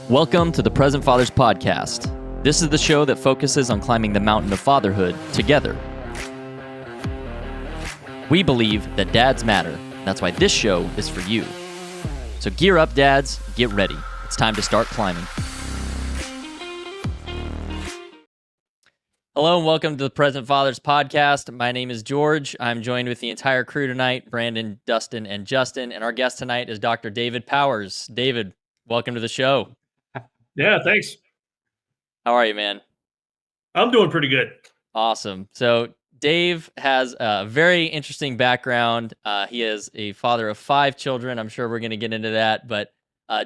Welcome to the Present Fathers Podcast. This is the show that focuses on climbing the mountain of fatherhood together. We believe that dads matter. That's why this show is for you. So gear up, dads. Get ready. It's time to start climbing. Hello and welcome to the Present Fathers Podcast. My name is George. I'm joined with the entire crew tonight, Brandon, Dustin, and Justin. And our guest tonight is Dr. David Powers. David, welcome to the show. Yeah, thanks. How are you, man? I'm doing pretty good. Awesome. So Dave has a very interesting background. He is a father of 5 children. I'm sure we're going to get into that. But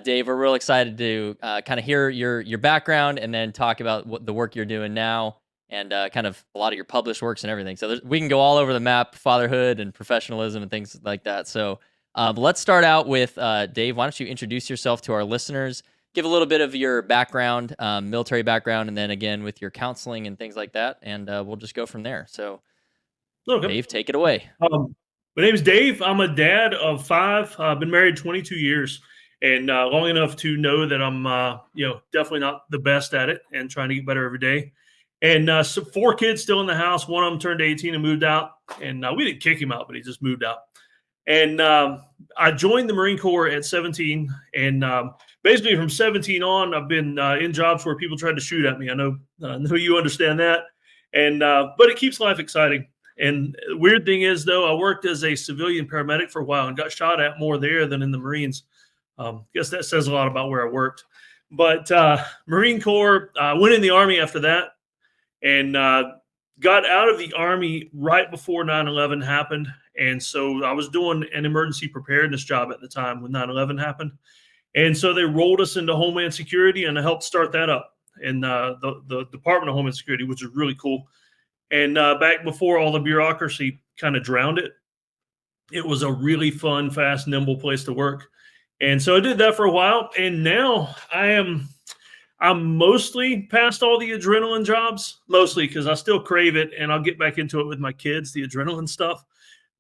Dave, we're real excited to kind of hear your background and then talk about the work you're doing now and kind of a lot of your published works and everything. So we can go all over the map, fatherhood and professionalism and things like that. So let's start out with Dave. Why don't you introduce yourself to our listeners? Give a little bit of your background, military background, and then again with your counseling and things like that, and we'll just go from there. So, okay. Dave, take it away. My name is Dave. I'm a dad of 5. I've been married 22 years, and long enough to know that I'm, definitely not the best at it, and trying to get better every day. And so 4 kids still in the house. One of them turned 18 and moved out, and we didn't kick him out, but he just moved out. And I joined the Marine Corps at 17, and basically from 17 on, I've been in jobs where people tried to shoot at me. I know you understand that, and but it keeps life exciting. And the weird thing is, though, I worked as a civilian paramedic for a while and got shot at more there than in the Marines. Guess that says a lot about where I worked. But Marine Corps, went in the Army after that, and got out of the Army right before 9/11 happened. And so I was doing an emergency preparedness job at the time when 9/11 happened. And so they rolled us into Homeland Security, and I helped start that up in the Department of Homeland Security, which is really cool. And back before all the bureaucracy kind of drowned it, it was a really fun, fast, nimble place to work. And so I did that for a while. And now I'm mostly past all the adrenaline jobs, mostly because I still crave it, and I'll get back into it with my kids, the adrenaline stuff.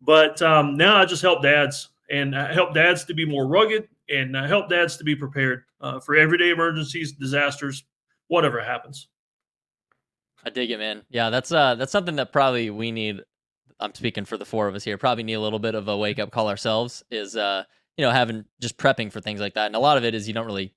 But now I just help dads, and help dads to be more rugged, and help dads to be prepared for everyday emergencies, disasters, whatever happens. I dig it, man. Yeah, that's something that probably we need. I'm speaking for the 4 of us here. Probably need a little bit of a wake up call ourselves. Is having just prepping for things like that, and a lot of it is you don't really.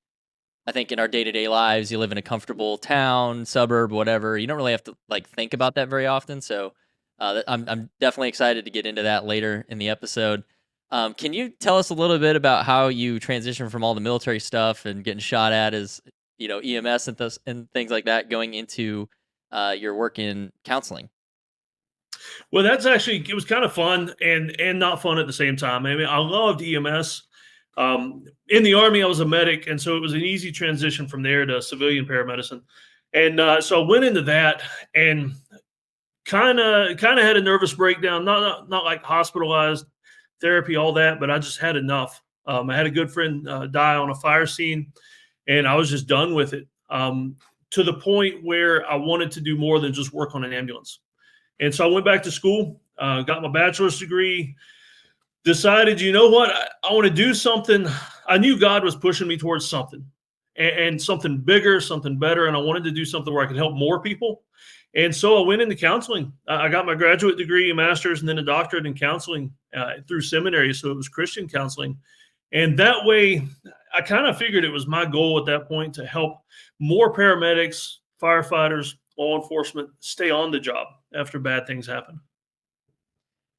I think in our day-to-day lives, you live in a comfortable town, suburb, whatever. You don't really have to think about that very often. So I'm definitely excited to get into that later in the episode. Can you tell us a little bit about how you transition from all the military stuff and getting shot at as EMS and things like that, going into your work in counseling? Well, it was kind of fun and not fun at the same time. I mean, I loved EMS. In the Army, I was a medic, and so it was an easy transition from there to civilian paramedicine. And so I went into that and kind of had a nervous breakdown, not like hospitalized, therapy, all that, but I just had enough. I had a good friend die on a fire scene, and I was just done with it, to the point where I wanted to do more than just work on an ambulance. And so I went back to school, got my bachelor's degree, decided, you know what, I want to do something. I knew God was pushing me towards something, and something bigger, something better, and I wanted to do something where I could help more people. And so I went into counseling. I got my graduate degree, a master's, and then a doctorate in counseling through seminary. So it was Christian counseling. And that way, I kind of figured it was my goal at that point to help more paramedics, firefighters, law enforcement stay on the job after bad things happen.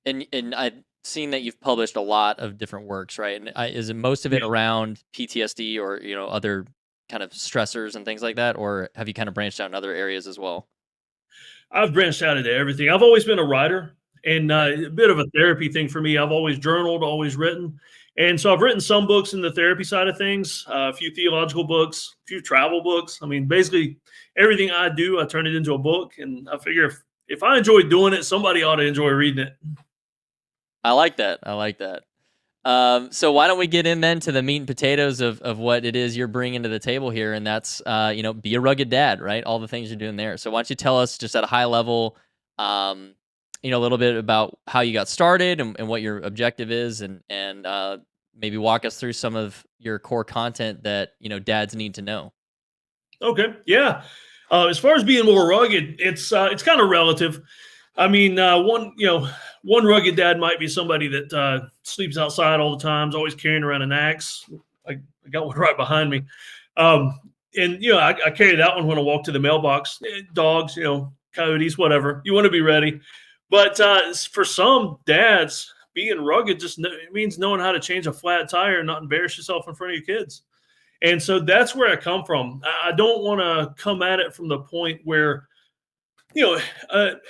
And I've seen that you've published a lot of different works, right? And is it most of it around PTSD or other kind of stressors and things like that, or have you kind of branched out in other areas as well? I've branched out into everything. I've always been a writer, and a bit of a therapy thing for me. I've always journaled, always written. And so I've written some books in the therapy side of things, a few theological books, a few travel books. I mean, basically everything I do, I turn it into a book. And I figure if I enjoy doing it, somebody ought to enjoy reading it. I like that. So why don't we get in then to the meat and potatoes of what it is you're bringing to the table here, and that's be a rugged dad, right? All the things you're doing there. So why don't you tell us just at a high level, a little bit about how you got started and what your objective is, and maybe walk us through some of your core content that dads need to know. Okay, yeah. As far as being more rugged, it's kind of relative. I mean, one rugged dad might be somebody that sleeps outside all the time, is always carrying around an axe. I got one right behind me, um, and I carry that one when I walk to the mailbox. Dogs, coyotes, whatever. You want to be ready, but for some dads, being rugged it means knowing how to change a flat tire and not embarrass yourself in front of your kids. And so that's where I come from. I don't want to come at it from the point where,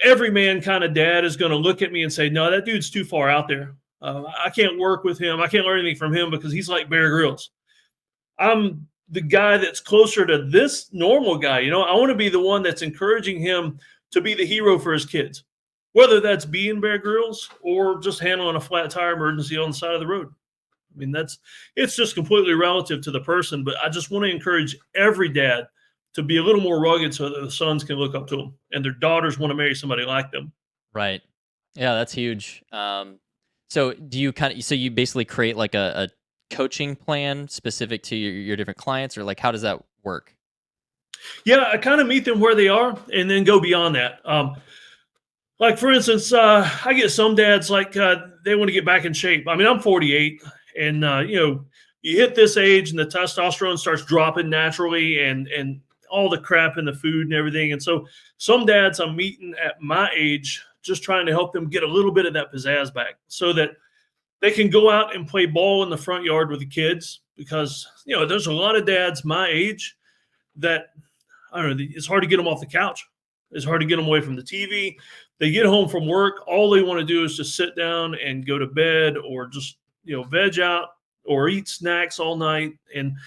every man kind of dad is going to look at me and say, no, that dude's too far out there. I can't work with him. I can't learn anything from him because he's like Bear Grylls. I'm the guy that's closer to this normal guy. I want to be the one that's encouraging him to be the hero for his kids, whether that's being Bear Grylls or just handling a flat tire emergency on the side of the road. I mean, it's just completely relative to the person, but I just want to encourage every dad to be a little more rugged so that the sons can look up to them and their daughters want to marry somebody like them. Right. Yeah, that's huge. So do you so you basically create like a coaching plan specific to your different clients, or like how does that work? Yeah, I kind of meet them where they are and then go beyond that. Like for instance, I get some dads like they want to get back in shape. I mean, I'm 48, and you hit this age and the testosterone starts dropping naturally, and all the crap in the food and everything. And so some dads I'm meeting at my age, just trying to help them get a little bit of that pizzazz back, so that they can go out and play ball in the front yard with the kids. Because there's a lot of dads my age that, I don't know, it's hard to get them off the couch. It's hard to get them away from the TV. They get home from work, all they want to do is just sit down and go to bed, or just veg out or eat snacks all night. And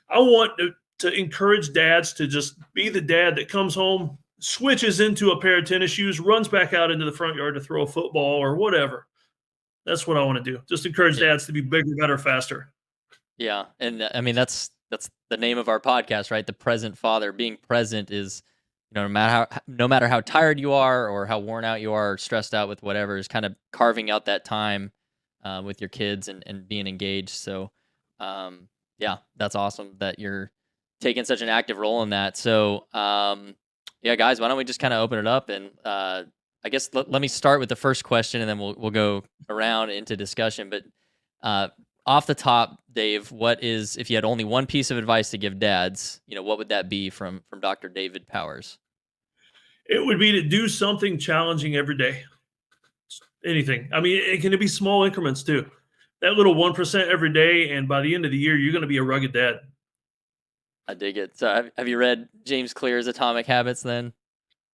I want to encourage dads to just be the dad that comes home, switches into a pair of tennis shoes, runs back out into the front yard to throw a football or whatever. That's what I want to do. Just encourage dads to be bigger, better, faster. Yeah, and I mean that's the name of our podcast, right? The present father. Being present is, no matter how tired you are or how worn out you are, or stressed out with whatever, is kind of carving out that time with your kids and being engaged. So, yeah, that's awesome that you're taking such an active role in that. So, yeah, guys, why don't we just kind of open it up, and I guess let me start with the first question, and then we'll go around into discussion. But off the top, Dave, if you had only one piece of advice to give dads, what would that be from Dr. David Powers? It would be to do something challenging every day. Anything. I mean, it can be small increments too. That little 1% every day, and by the end of the year, you're going to be a rugged dad. I dig it. So have you read James Clear's Atomic Habits then?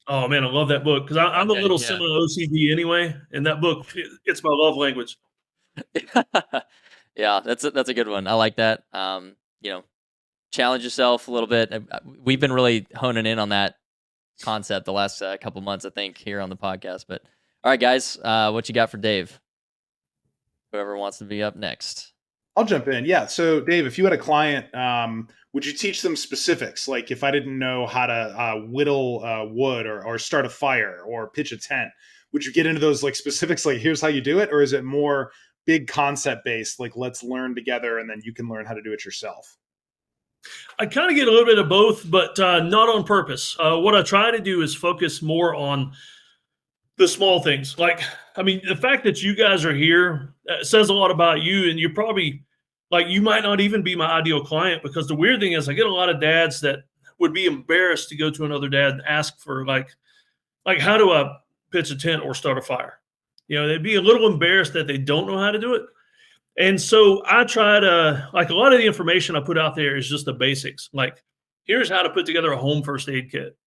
Oh man, I love that book because I'm a Okay, little yeah. similar to OCD anyway, and that book, it's my love language. Yeah, that's a good one. I like that. Challenge yourself a little bit. We've been really honing in on that concept the last couple months, I think, here on the podcast. But all right, guys, what you got for Dave? Whoever wants to be up next. I'll jump in. Yeah. So, Dave, if you had a client, would you teach them specifics? Like if I didn't know how to whittle wood or start a fire or pitch a tent, would you get into those like specifics? Like here's how you do it, or is it more big concept based? Like let's learn together, and then you can learn how to do it yourself. I kind of get a little bit of both, but not on purpose. What I try to do is focus more on the small things. Like, I mean, the fact that you guys are here says a lot about you, and you're probably like, you might not even be my ideal client, because the weird thing is I get a lot of dads that would be embarrassed to go to another dad and ask for like how do I pitch a tent or start a fire? They'd be a little embarrassed that they don't know how to do it. And so I try to, like, a lot of the information I put out there is just the basics. Like, here's how to put together a home first aid kit,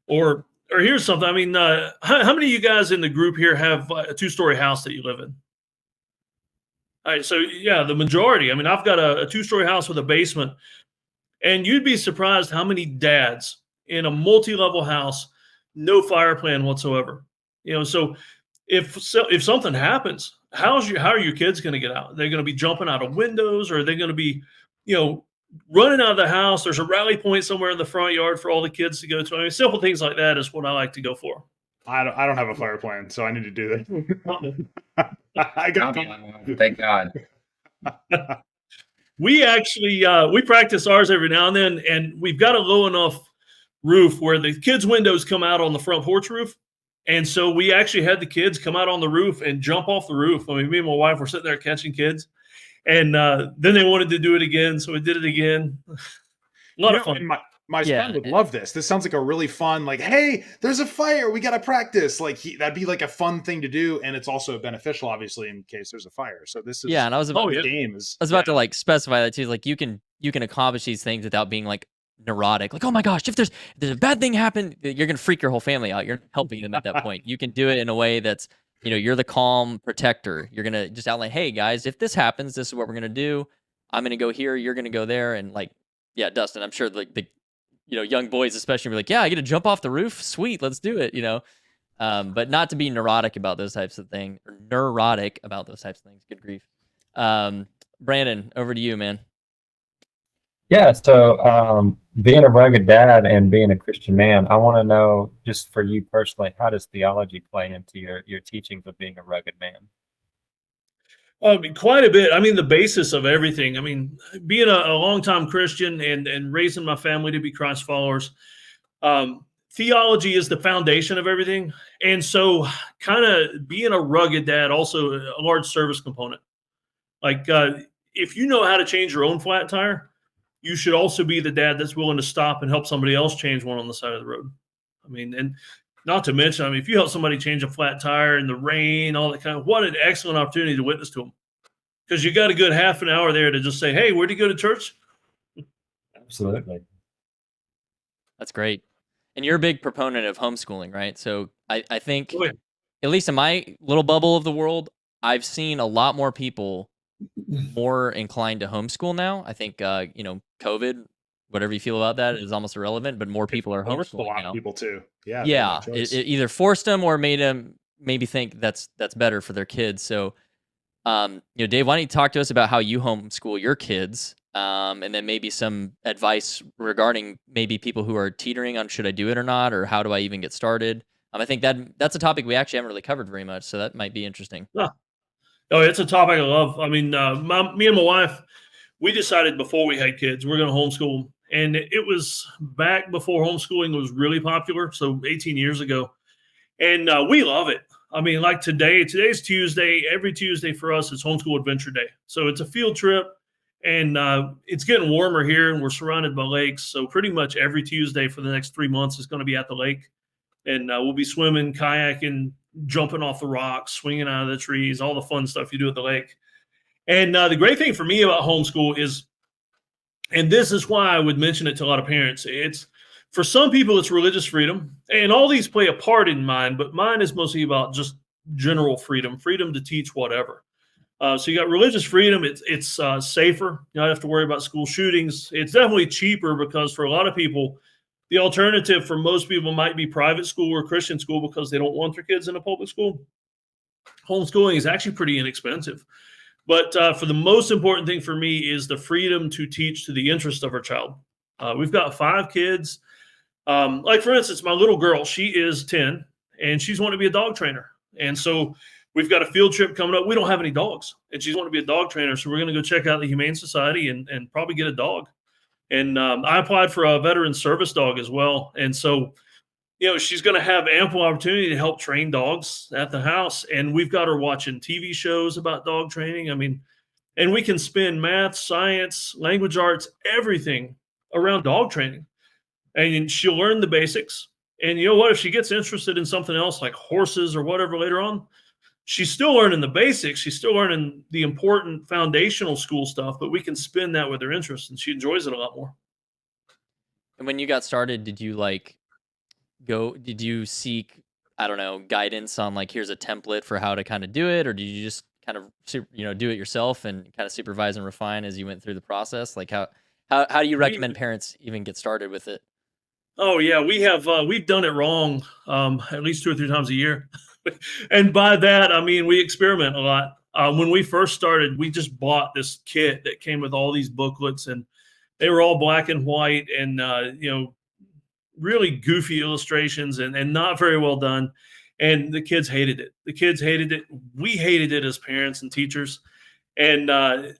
or here's something. I mean, how many of you guys in the group here have a 2-story house that you live in? All right, so yeah, the majority. I mean, I've got a 2-story house with a basement, and you'd be surprised how many dads in a multi-level house, no fire plan whatsoever. So if something happens, how are your kids going to get out? They're going to be jumping out of windows, or are they going to be, running out of the house? There's a rally point somewhere in the front yard for all the kids to go to. I mean, simple things like that is what I like to go for. I don't have a fire plan, so I need to do that. I got Thank God. We actually we practice ours every now and then, and we've got a low enough roof where the kids' windows come out on the front porch roof. And so we actually had the kids come out on the roof and jump off the roof. I mean, me and my wife were sitting there catching kids, and then they wanted to do it again, so we did it again. A lot of fun. And my son would love this. This sounds like a really fun, like, hey, there's a fire, we got to practice. Like that'd be like a fun thing to do, and it's also beneficial, obviously, in case there's a fire. So this is and I was about, to like specify that too. Like you can accomplish these things without being like neurotic. Like, oh my gosh, if there's a bad thing happen, you're gonna freak your whole family out. You're helping them at that point. You can do it in a way that's, you're the calm protector. You're gonna just outline, hey guys, if this happens, this is what we're gonna do. I'm gonna go here, you're gonna go there, and like, yeah, Dustin, I'm sure like the young boys especially be like, yeah, I get to jump off the roof, sweet, let's do it, but not to be neurotic about those types of things, or neurotic about those types of things. Good grief. Brandon, over to you, man. Yeah, so being a rugged dad and being a Christian man, I want to know, just for you personally, how does theology play into your teachings of being a rugged man? Quite a bit. I mean, the basis of everything. I mean, being a longtime Christian and raising my family to be Christ followers, theology is the foundation of everything. And so kind of being a rugged dad, also a large service component. Like if you know how to change your own flat tire, you should also be the dad that's willing to stop and help somebody else change one on the side of the road. I mean, and not to mention, I mean, if you help somebody change a flat tire in the rain, all that kind of, what an excellent opportunity to witness to them. Because you got a good half an hour there to just say, hey, where'd you go to church? Absolutely. That's great. And you're a big proponent of homeschooling, right? So I think, at least in my little bubble of the world, I've seen a lot more people more inclined to homeschool now. I think, COVID, whatever you feel about that, is almost irrelevant, but more people are homeschooling now. People too. Yeah. Yeah. It either forced them or made them maybe think that's better for their kids. So, Dave, why don't you talk to us about how you homeschool your kids, and then maybe some advice regarding maybe people who are teetering on should I do it or not, or how do I even get started? I think that's a topic we actually haven't really covered very much, so that might be interesting. Oh, it's a topic I love. I mean, me and my wife, we decided before we had kids, we're going to homeschool them. And it was back before homeschooling was really popular, so 18 years ago. And we love it. I mean, like today's Tuesday. Every Tuesday for us is homeschool adventure day. So it's a field trip, and it's getting warmer here, and we're surrounded by lakes. So pretty much every Tuesday for the next 3 months is going to be at the lake. And we'll be swimming, kayaking, jumping off the rocks, swinging out of the trees, all the fun stuff you do at the lake. And the great thing for me about homeschool is, and this is why I would mention it to a lot of parents, it's for some people, it's religious freedom. And all these play a part in mine, but mine is mostly about just general freedom to teach whatever. So you got religious freedom. It's safer. You don't have to worry about school shootings. It's definitely cheaper because for a lot of people, the alternative for most people might be private school or Christian school because they don't want their kids in a public school. Homeschooling is actually pretty inexpensive. But for the most important thing for me is the freedom to teach to the interest of our child. We've got 5 kids. Like, for instance, my little girl, she is 10, and she's wanting to be a dog trainer. And so we've got a field trip coming up. We don't have any dogs, and she's wanting to be a dog trainer. So we're going to go check out the Humane Society and probably get a dog. And I applied for a veteran service dog as well. And so, she's going to have ample opportunity to help train dogs at the house. And we've got her watching TV shows about dog training. I mean, and we can spin math, science, language arts, everything around dog training. And she'll learn the basics. And you know what? If she gets interested in something else like horses or whatever later on, she's still learning the basics. She's still learning the important foundational school stuff, but we can spin that with her interest, and she enjoys it a lot more. And when you got started, did you seek, I don't know, guidance on like, here's a template for how to kind of do it? Or did you just kind of, do it yourself and kind of supervise and refine as you went through the process? Like how do you recommend parents even get started with it? Oh yeah, we've done it wrong at least 2 or 3 times a year. And by that, I mean, we experiment a lot. When we first started, we just bought this kit that came with all these booklets, and they were all black and white and, really goofy illustrations and not very well done. and the kids hated it. The kids hated it. We hated it as parents and teachers. And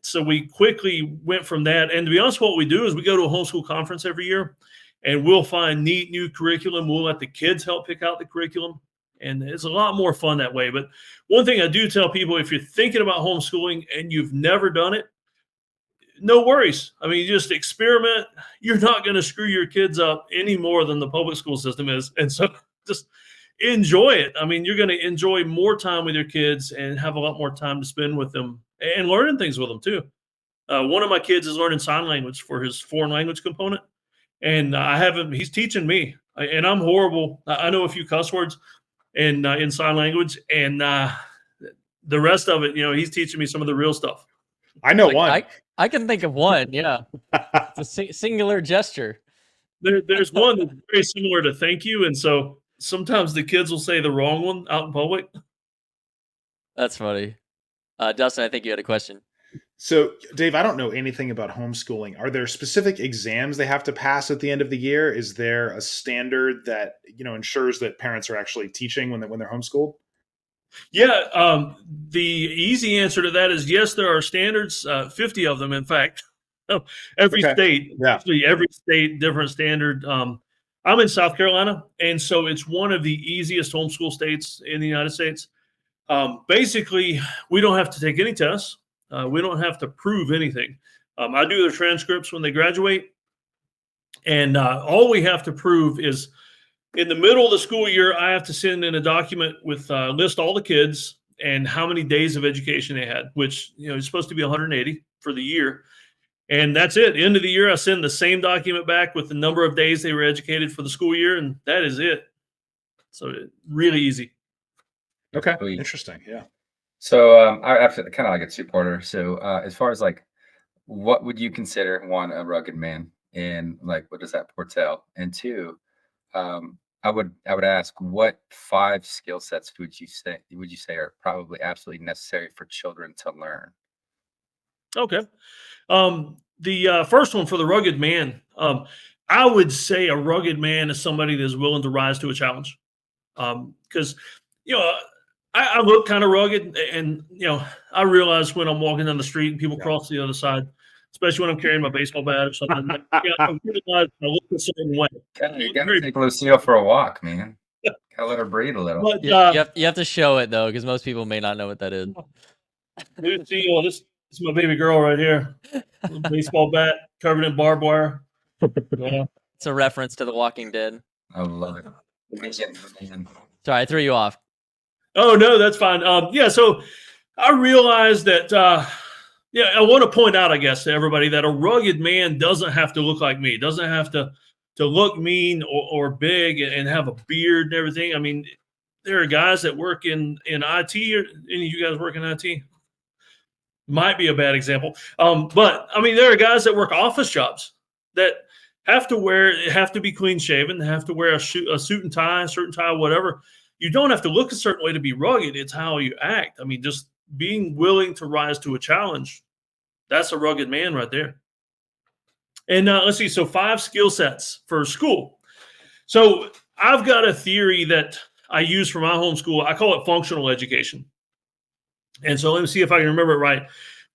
so we quickly went from that. And to be honest, what we do is we go to a homeschool conference every year, and we'll find neat new curriculum. We'll let the kids help pick out the curriculum. And it's a lot more fun that way. But one thing I do tell people, if you're thinking about homeschooling and you've never done it, no worries. I mean, you just experiment. You're not going to screw your kids up any more than the public school system is. And so just enjoy it. I mean, you're going to enjoy more time with your kids and have a lot more time to spend with them and learning things with them too. One of my kids is learning sign language for his foreign language component. And he's teaching me, and I'm horrible. I know a few cuss words in sign language, and the rest of it, he's teaching me some of the real stuff. I know one. I can think of one. Yeah. It's a singular gesture. There's one that's very similar to thank you. And so sometimes the kids will say the wrong one out in public. That's funny. Dustin, I think you had a question. So, Dave, I don't know anything about homeschooling. Are there specific exams they have to pass at the end of the year? Is there a standard that, ensures that parents are actually teaching when they're homeschooled? Yeah. The easy answer to that is yes, there are standards, 50 of them, in fact. Every state, actually every state, different standard. I'm in South Carolina, and so it's one of the easiest homeschool states in the United States. Basically, we don't have to take any tests. We don't have to prove anything. I do their transcripts when they graduate. And all we have to prove is in the middle of the school year, I have to send in a document with list all the kids and how many days of education they had, which is supposed to be 180 for the year. And that's it. End of the year, I send the same document back with the number of days they were educated for the school year, and that is it. So really easy. Okay. Interesting. Yeah. So I have kind of like a two-parter. So as far as what would you consider, one, a rugged man, and what does that foretell? And two, I would ask, what 5 skill sets would you say are probably absolutely necessary for children to learn? Okay. The first one for the rugged man, I would say a rugged man is somebody that is willing to rise to a challenge. Because I look kind of rugged, and I realize when I'm walking down the street and people cross the other side, especially when I'm carrying my baseball bat or something. I realize I look a certain way. You gotta take Lucille for a walk, man. Gotta let her breathe a little. But, you have to show it though, because most people may not know what that is. Lucille, this is my baby girl right here. Baseball bat covered in barbed wire. Yeah. It's a reference to The Walking Dead. I love it. Sorry, I threw you off. Oh, no, that's fine. So I realized that, I want to point out, I guess, to everybody that a rugged man doesn't have to look like me, doesn't have to look mean or big and have a beard and everything. I mean, there are guys that work in IT. Or any of you guys work in IT? Might be a bad example. But, I mean, there are guys that work office jobs that have to be clean shaven, have to wear a suit and tie, a shirt and tie, whatever. You don't have to look a certain way to be rugged. It's how you act. I mean, just being willing to rise to a challenge, that's a rugged man right there. And let's see. So 5 skill sets for school. So I've got a theory that I use for my homeschool. I call it functional education. And so let me see if I can remember it right.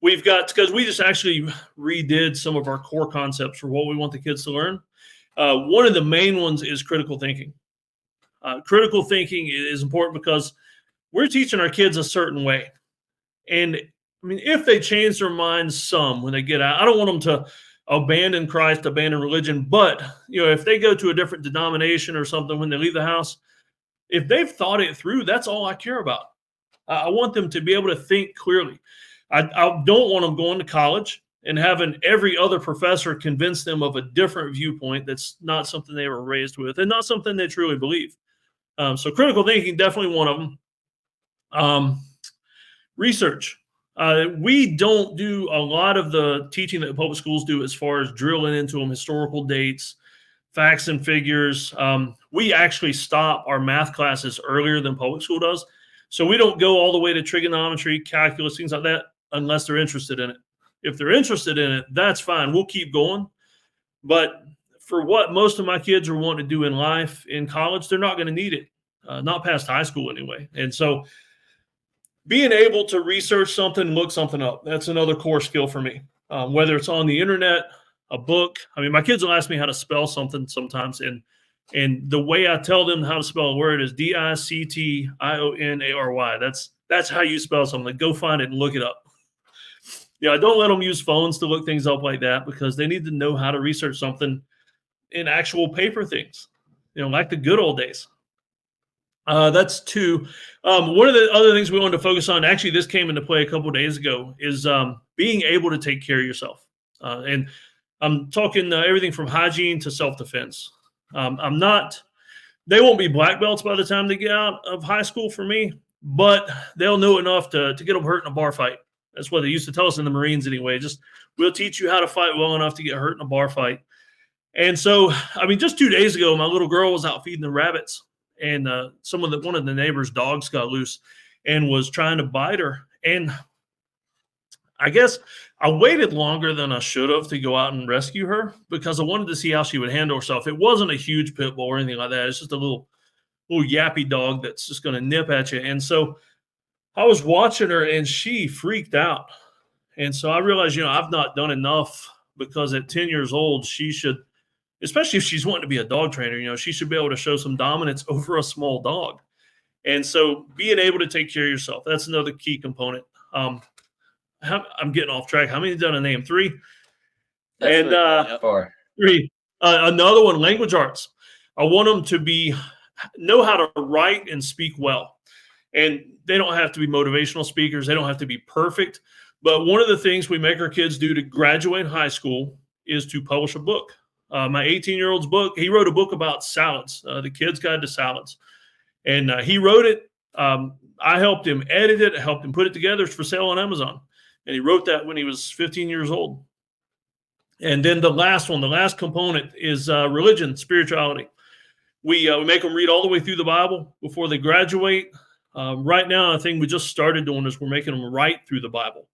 We've got, because we just actually redid some of our core concepts for what we want the kids to learn. One of the main ones is critical thinking. Critical thinking is important because we're teaching our kids a certain way. And I mean, if they change their minds some when they get out, I don't want them to abandon Christ, abandon religion. But, if they go to a different denomination or something when they leave the house, if they've thought it through, that's all I care about. I want them to be able to think clearly. I don't want them going to college and having every other professor convince them of a different viewpoint that's not something they were raised with and not something they truly believe. So critical thinking, definitely one of them. Research. We don't do a lot of the teaching that public schools do as far as drilling into them historical dates, facts and figures. We actually stop our math classes earlier than public school does. So we don't go all the way to trigonometry, calculus, things like that, unless they're interested in it. If they're interested in it, that's fine. We'll keep going. But for what most of my kids are wanting to do in life, in college, they're not going to need it. not past high school anyway. And so being able to research something, look something up, that's another core skill for me. Whether it's on the internet, a book. I mean, my kids will ask me how to spell something sometimes, and the way I tell them how to spell a word is Dictionary. That's how you spell something. Go find it and look it up. I don't let them use phones to look things up like that, because they need to know how to research something in actual paper things, like the good old days. That's two. One of the other things we wanted to focus on, actually, this came into play a couple of days ago, is being able to take care of yourself. And I'm talking everything from hygiene to self-defense. They won't be black belts by the time they get out of high school for me, but they'll know enough to get them hurt in a bar fight. That's what they used to tell us in the Marines anyway. We'll teach you how to fight well enough to get hurt in a bar fight. And so, I mean, just 2 days ago, my little girl was out feeding the rabbits, and one of the neighbors' dogs got loose and was trying to bite her. And I guess I waited longer than I should have to go out and rescue her, because I wanted to see how she would handle herself. It wasn't a huge pit bull or anything like that. It's just a little yappy dog that's just going to nip at you. And so I was watching her, and she freaked out. And so I realized, I've not done enough, because at 10 years old, she should, especially if she's wanting to be a dog trainer, she should be able to show some dominance over a small dog. And so being able to take care of yourself, that's another key component. I'm getting off track. How many did I name? 3? That's And 4. 3. Another one, language arts. I want them to know how to write and speak well. And they don't have to be motivational speakers. They don't have to be perfect. But one of the things we make our kids do to graduate high school is to publish a book. My 18-year-old's book, he wrote a book about salads, The Kid's Guide to Salads. And he wrote it. I helped him edit it. I helped him put it together. It's for sale on Amazon. And he wrote that when he was 15 years old. And then the last component is religion, spirituality. We make them read all the way through the Bible before they graduate. Right now, a thing we just started doing is we're making them write through the Bible.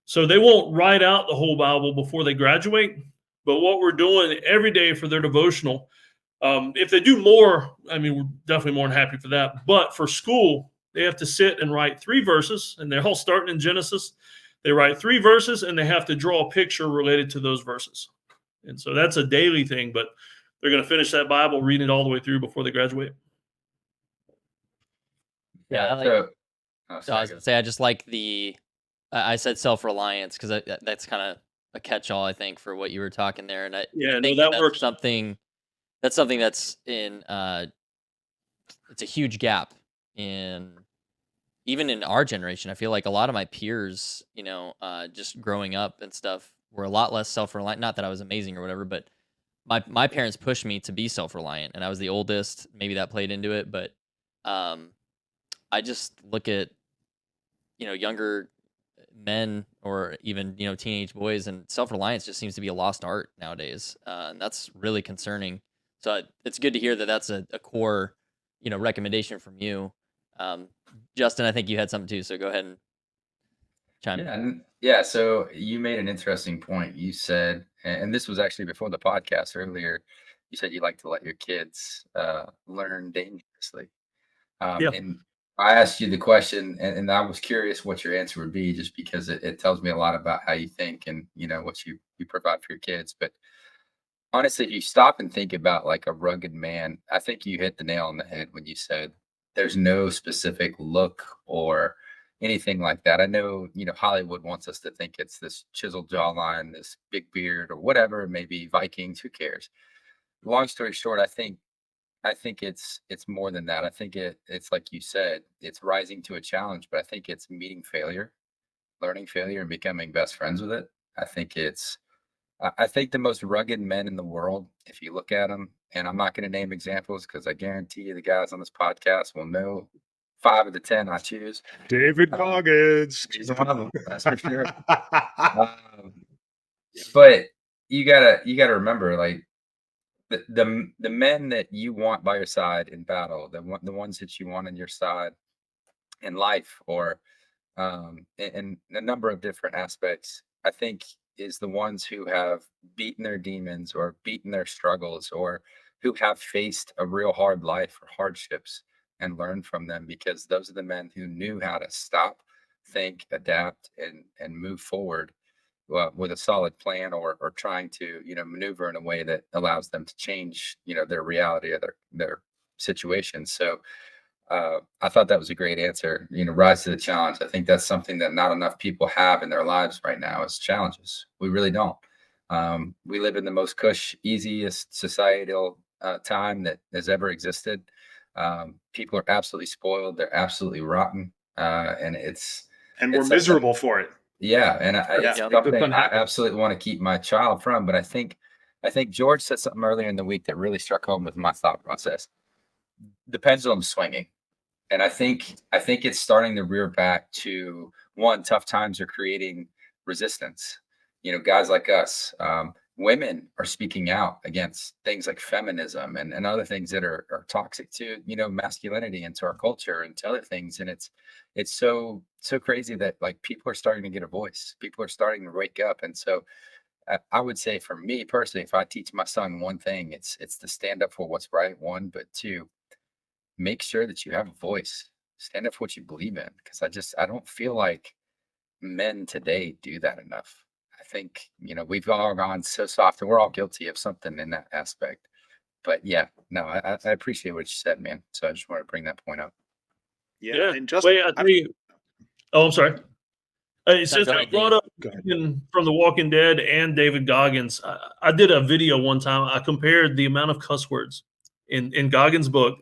So they won't write out the whole Bible before they graduate. But what we're doing every day for their devotional, if they do more, I mean, we're definitely more than happy for that. But for school, they have to sit and write 3 verses, and they're all starting in Genesis. They write 3 verses, and they have to draw a picture related to those verses. And so that's a daily thing, but they're going to finish that Bible, reading it all the way through before they graduate. Yeah, So, I was going to say, I just like I said self-reliance, because that's kind of a catch-all, I think, for what you were talking there. And I think that that's works. something that's in, it's a huge gap even in our generation. I feel like a lot of my peers, just growing up and stuff, were a lot less self-reliant. Not that I was amazing or whatever, but my parents pushed me to be self-reliant, and I was the oldest. Maybe that played into it, but I just look at, younger men, or even, teenage boys, and self-reliance just seems to be a lost art nowadays. And that's really concerning. So it's good to hear that that's a core, recommendation from you. Justin, I think you had something too, so go ahead and chime in. Yeah. So you made an interesting point. You said, and this was actually before the podcast earlier, you said you like to let your kids learn dangerously. And I asked you the question, and I was curious what your answer would be, just because it tells me a lot about how you think and, what you provide for your kids. But honestly, if you stop and think about like a rugged man, I think you hit the nail on the head when you said there's no specific look or anything like that. I know, Hollywood wants us to think it's this chiseled jawline, this big beard, or whatever, maybe Vikings, who cares? Long story short, I think it's more than that. I think it's like you said, it's rising to a challenge, but I think it's meeting failure, learning failure, and becoming best friends with it. I think the most rugged men in the world, if you look at them, and I'm not going to name examples because I guarantee you the guys on this podcast will know 5 of the 10 I choose. David Goggins. He's one of them, that's for sure. But you gotta remember, like, the men that you want by your side in battle, the ones that you want on your side in life, or in a number of different aspects, I think is the ones who have beaten their demons or beaten their struggles, or who have faced a real hard life or hardships and learn from them, because those are the men who knew how to stop, think, adapt, and move forward, well, with a solid plan, or trying to, maneuver in a way that allows them to change, their reality of their situation. So I thought that was a great answer. Rise to the challenge. I think that's something that not enough people have in their lives right now, is challenges. We really don't. We live in the most cush, easiest societal time that has ever existed. People are absolutely spoiled. They're absolutely rotten, and And we're it's miserable for it. yeah, and Yeah. it's something I absolutely want to keep my child from. But I think George said something earlier in the week that really struck home with my thought process. The pendulum's swinging. And I think it's starting to rear back to, one, tough times are creating resistance. Guys like us, women are speaking out against things like feminism and other things that are toxic to, masculinity and to our culture and to other things. And it's so crazy that, like, people are starting to get a voice. People are starting to wake up. And so I would say, for me personally, if I teach my son one thing, it's to stand up for what's right, one, but two, make sure that you have a voice. Stand up for what you believe in, because I don't feel like men today do that enough. I think, we've all gone so soft, and we're all guilty of something in that aspect. But yeah, no, I appreciate what you said, man. So I just want to bring that point up. Yeah. And Justin, Wait, I tell you. Oh, I'm sorry. Since go I ahead, brought Dave. up from The Walking Dead and David Goggins, I did a video one time. I compared the amount of cuss words in Goggins' book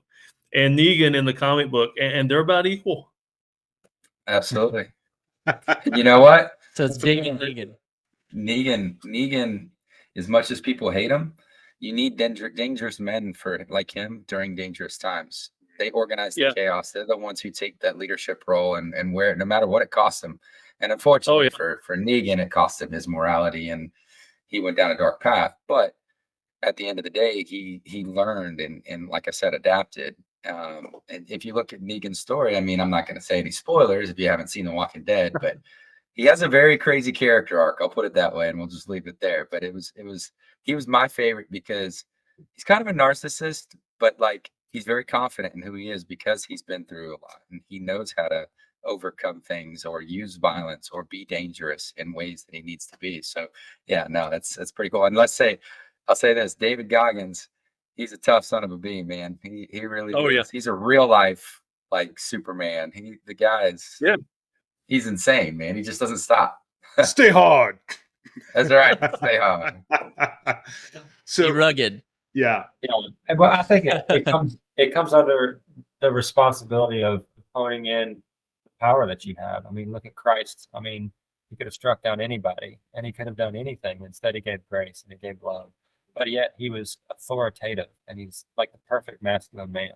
and Negan in the comic book, and they're about equal. Absolutely. You know what? So it's David Negan. Negan, as much as people hate him, you need dangerous men like him during dangerous times. They organize the chaos. They're the ones who take that leadership role and wear it, no matter what it costs them. And unfortunately for Negan, it cost him his morality, and he went down a dark path. But at the end of the day, he learned and like I said, adapted. And if you look at Negan's story, I mean, I'm not going to say any spoilers if you haven't seen The Walking Dead, but he has a very crazy character arc. I'll put it that way, and we'll just leave it there. But he was my favorite because he's kind of a narcissist, but, like, he's very confident in who he is because he's been through a lot, and he knows how to overcome things or use violence or be dangerous in ways that he needs to be. So yeah, no, that's pretty cool. And I'll say this, David Goggins, he's a tough son of a bee, man. He really is. He's a real life, like, Superman. The guy is he's insane, man. He just doesn't stop. Stay hard. That's right. Stay hard. So Be rugged. yeah. Well, I think it comes under the responsibility of honing in the power that you have. I mean, look at Christ. I mean, he could have struck down anybody, and he could have done anything. Instead, he gave grace and he gave love. But yet he was authoritative, and he's like the perfect masculine man.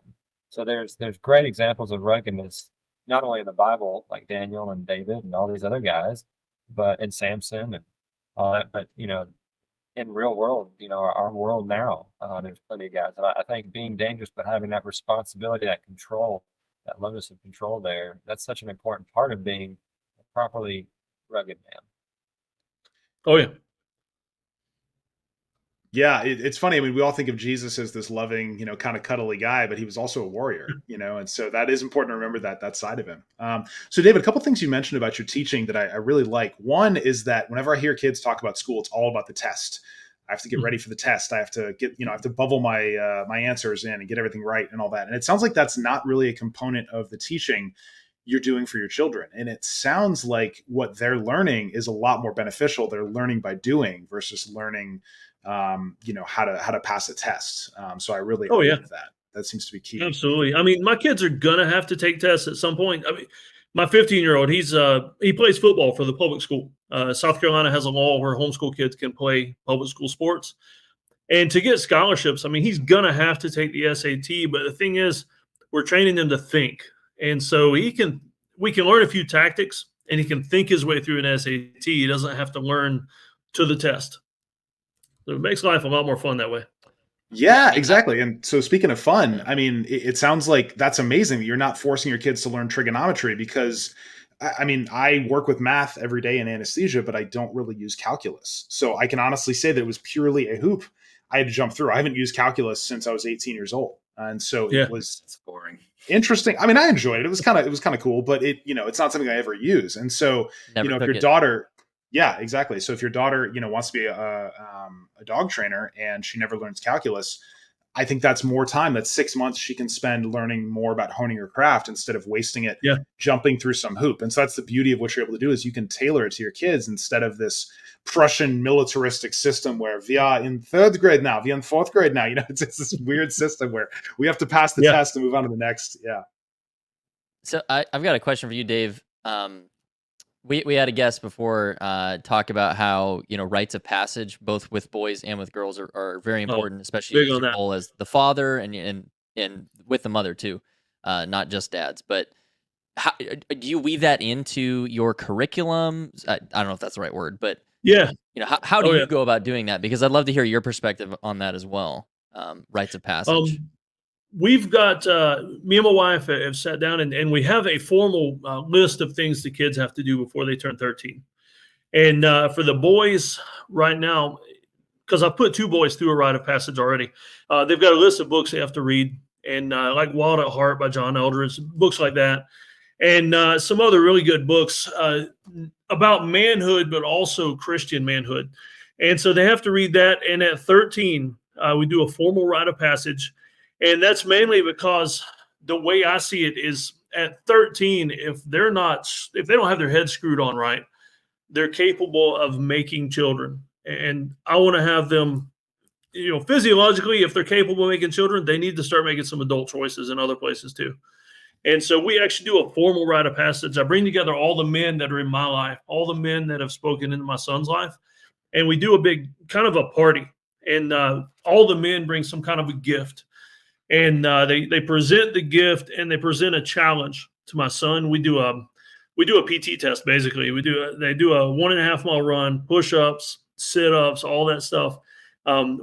So there's great examples of ruggedness, not only in the Bible, like Daniel and David and all these other guys, but in Samson and all that. But in real world, our world now, there's plenty of guys. And I think being dangerous, but having that responsibility, that control, that locus of control there, that's such an important part of being a properly rugged man. Oh yeah. Yeah, it's funny. I mean, we all think of Jesus as this loving, kind of cuddly guy, but he was also a warrior, and so that is important to remember that side of him. So, David, a couple things you mentioned about your teaching that I really like. One is that whenever I hear kids talk about school, it's all about the test. I have to get ready for the test. I have to I have to bubble my my answers in and get everything right and all that. And it sounds like that's not really a component of the teaching you're doing for your children. And it sounds like what they're learning is a lot more beneficial. They're learning by doing versus learning how to pass a test. So I really like that. That seems to be key. Absolutely. I mean, my kids are gonna have to take tests at some point. I mean, my 15-year-old, he plays football for the public school. South Carolina has a law where homeschool kids can play public school sports. And to get scholarships, I mean, he's gonna have to take the SAT. But the thing is, we're training him to think, and so we can learn a few tactics, and he can think his way through an SAT. He doesn't have to learn to the test. So it makes life a lot more fun that way. Yeah, exactly. And so speaking of fun, I mean, it sounds like that's amazing that you're not forcing your kids to learn trigonometry because, I mean, I work with math every day in anesthesia, but I don't really use calculus. So I can honestly say that it was purely a hoop I had to jump through. I haven't used calculus since I was 18 years old. And so Yeah. it was It's boring. interesting. I mean, I enjoyed it. It was kind of cool, but it's not something I ever use. And so, Never if took your it. daughter, yeah, exactly. So if your daughter, wants to be a dog trainer and she never learns calculus, I think that's more time. That's 6 months she can spend learning more about honing her craft instead of wasting it Yeah. jumping through some hoop. And so that's the beauty of what you're able to do is you can tailor it to your kids instead of this Prussian militaristic system where we are in third grade now, we are in fourth grade now. It's this weird system where we have to pass the Yeah. test and move on to the next. Yeah. So I've got a question for you, Dave. We had a guest before talk about how rites of passage, both with boys and with girls, are very important, especially big as on your that. role as the father and with the mother too, not just dads. But how do you weave that into your curriculum? I don't know if that's the right word, but Yeah. how do Oh, you yeah. go about doing that? Because I'd love to hear your perspective on that as well. Rites of passage. We've got me and my wife have sat down and we have a formal list of things the kids have to do before they turn 13. And for the boys right now, because I put 2 boys through a rite of passage already, they've got a list of books they have to read, and like Wild at Heart by John Eldredge, books like that, and some other really good books about manhood, but also Christian manhood. And so they have to read that. And at 13, we do a formal rite of passage. And that's mainly because the way I see it is at 13, if they don't have their head screwed on right, they're capable of making children. And I want to have them, physiologically, if they're capable of making children, they need to start making some adult choices in other places too. And so we actually do a formal rite of passage. I bring together all the men that are in my life, all the men that have spoken into my son's life, and we do a big kind of a party. And all the men bring some kind of a gift, and they present the gift and they present a challenge to my son. We do a PT test basically. They do a 1.5 mile run, push ups, sit ups, all that stuff.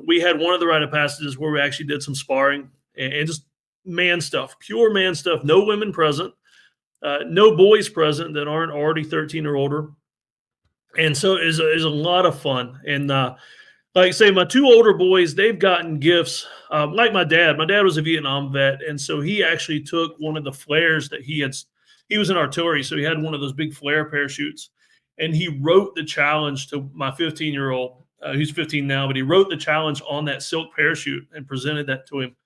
We had one of the rite of passages where we actually did some sparring and just man stuff, pure man stuff. No women present, no boys present that aren't already 13 or older. And so it's a lot of fun. And like I say, my 2 older boys, they've gotten gifts. Like my dad. My dad was a Vietnam vet, and so he actually took one of the flares that he was in artillery, so he had one of those big flare parachutes, and he wrote the challenge to my 15-year-old. He's 15 now, but he wrote the challenge on that silk parachute and presented that to him.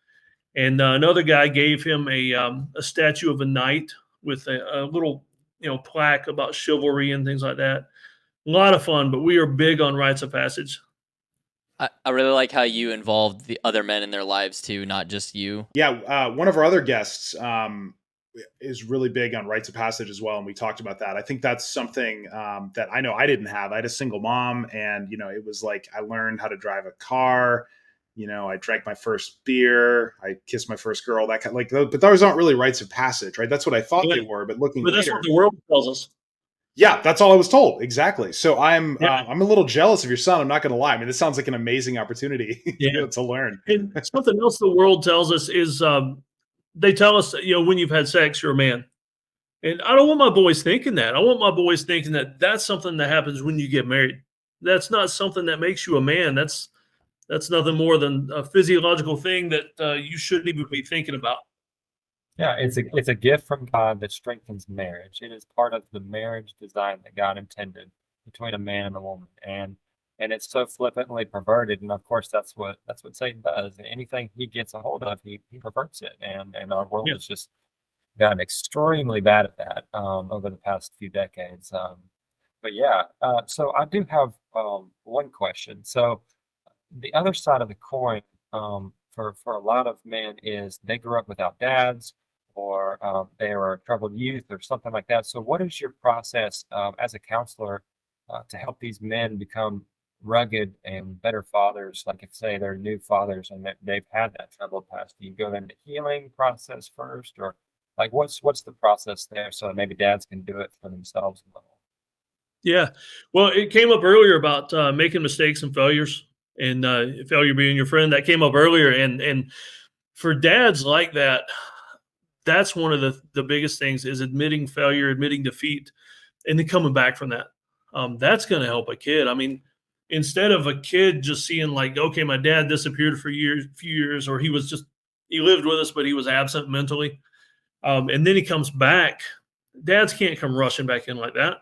And another guy gave him a statue of a knight with a little plaque about chivalry and things like that. A lot of fun, but we are big on rites of passage. I really like how you involved the other men in their lives too, not just you. Yeah. One of our other guests is really big on rites of passage as well. And we talked about that. I think that's something that I know I didn't have. I had a single mom, and, it was like I learned how to drive a car. I drank my first beer. I kissed my first girl. That kind but those aren't really rites of passage, right? That's what I thought they were. But looking But that's later, what the world tells us. yeah, that's all I was told. Exactly. So I'm Yeah. I'm a little jealous of your son. I'm not going to lie. I mean, this sounds like an amazing opportunity Yeah. to learn. And something else the world tells us is they tell us that, when you've had sex, you're a man. And I don't want my boys thinking that. I want my boys thinking that that's something that happens when you get married. That's not something that makes you a man. That's nothing more than a physiological thing that you shouldn't even be thinking about. Yeah, it's a gift from God that strengthens marriage. It is part of the marriage design that God intended between a man and a woman, and it's so flippantly perverted. And of course, that's what Satan does. Anything he gets a hold of, he perverts it, and our world Yeah. has just gotten extremely bad at that over the past few decades. But yeah, so I do have one question. So the other side of the coin for a lot of men is they grew up without dads, or they were a troubled youth or something like that. So what is your process as a counselor to help these men become rugged and better fathers? Like if say they're new fathers and they've had that troubled past, do you go into healing process first, or like what's the process there so that maybe dads can do it for themselves a little? Yeah. Well, it came up earlier about making mistakes and failures, and failure being your friend. That came up earlier, and for dads like that, that's one of the biggest things is admitting failure, admitting defeat, and then coming back from that. That's going to help a kid. I mean, instead of a kid just seeing like, okay, my dad disappeared for few years, or he was just He lived with us, but he was absent mentally. And then he comes back. Dads can't come rushing back in like that.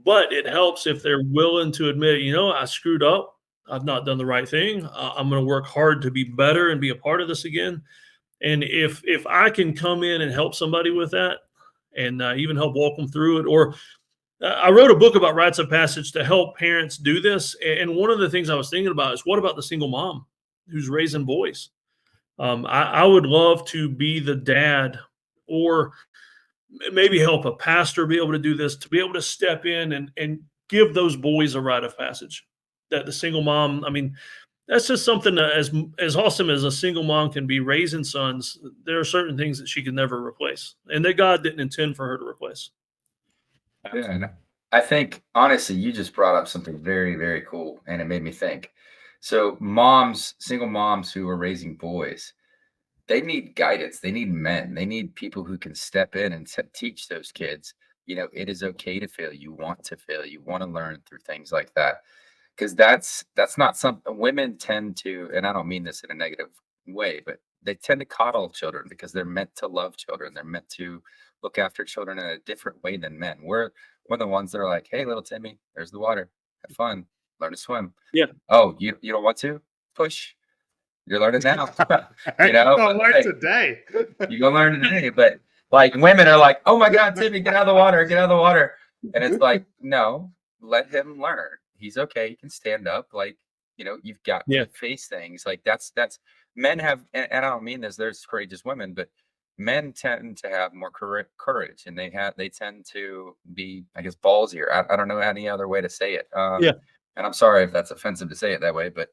But it helps if they're willing to admit, I screwed up. I've not done the right thing. I'm going to work hard to be better and be a part of this again. And if I can come in and help somebody with that, and even help walk them through it, or I wrote a book about rites of passage to help parents do this. And one of the things I was thinking about is, what about the single mom who's raising boys? I would love to be the dad, or maybe help a pastor be able to do this, to be able to step in and give those boys a rite of passage. That the single mom, I mean, that's just something that as awesome as a single mom can be raising sons, there are certain things that she can never replace, and that God didn't intend for her to replace. Yeah, and I think honestly, you just brought up something very, very cool, and it made me think. So moms, single moms who are raising boys, they need guidance. They need men. They need people who can step in and teach those kids. It is okay to fail. You want to fail. You want to learn through things like that, because that's not something women tend to. And I don't mean this in a negative way, but they tend to coddle children because they're meant to love children. They're meant to look after children in a different way than men. We're the ones that are like, hey, little Timmy, there's the water. Have fun. Learn to swim. Yeah. Oh, you don't want to? Push. You're learning now. I'll learn Hey, today. you gonna learn today. But like women are like, oh my God, Timmy, get out of the water, get out of the water. And it's like, no, let him learn. He's okay. He can stand up. Like, you've got Yeah. to face things. Like that's men have, and I don't mean this, there's courageous women, but men tend to have more courage, and they tend to be, I guess, ballsier. I don't know any other way to say it. Yeah. And I'm sorry if that's offensive to say it that way, but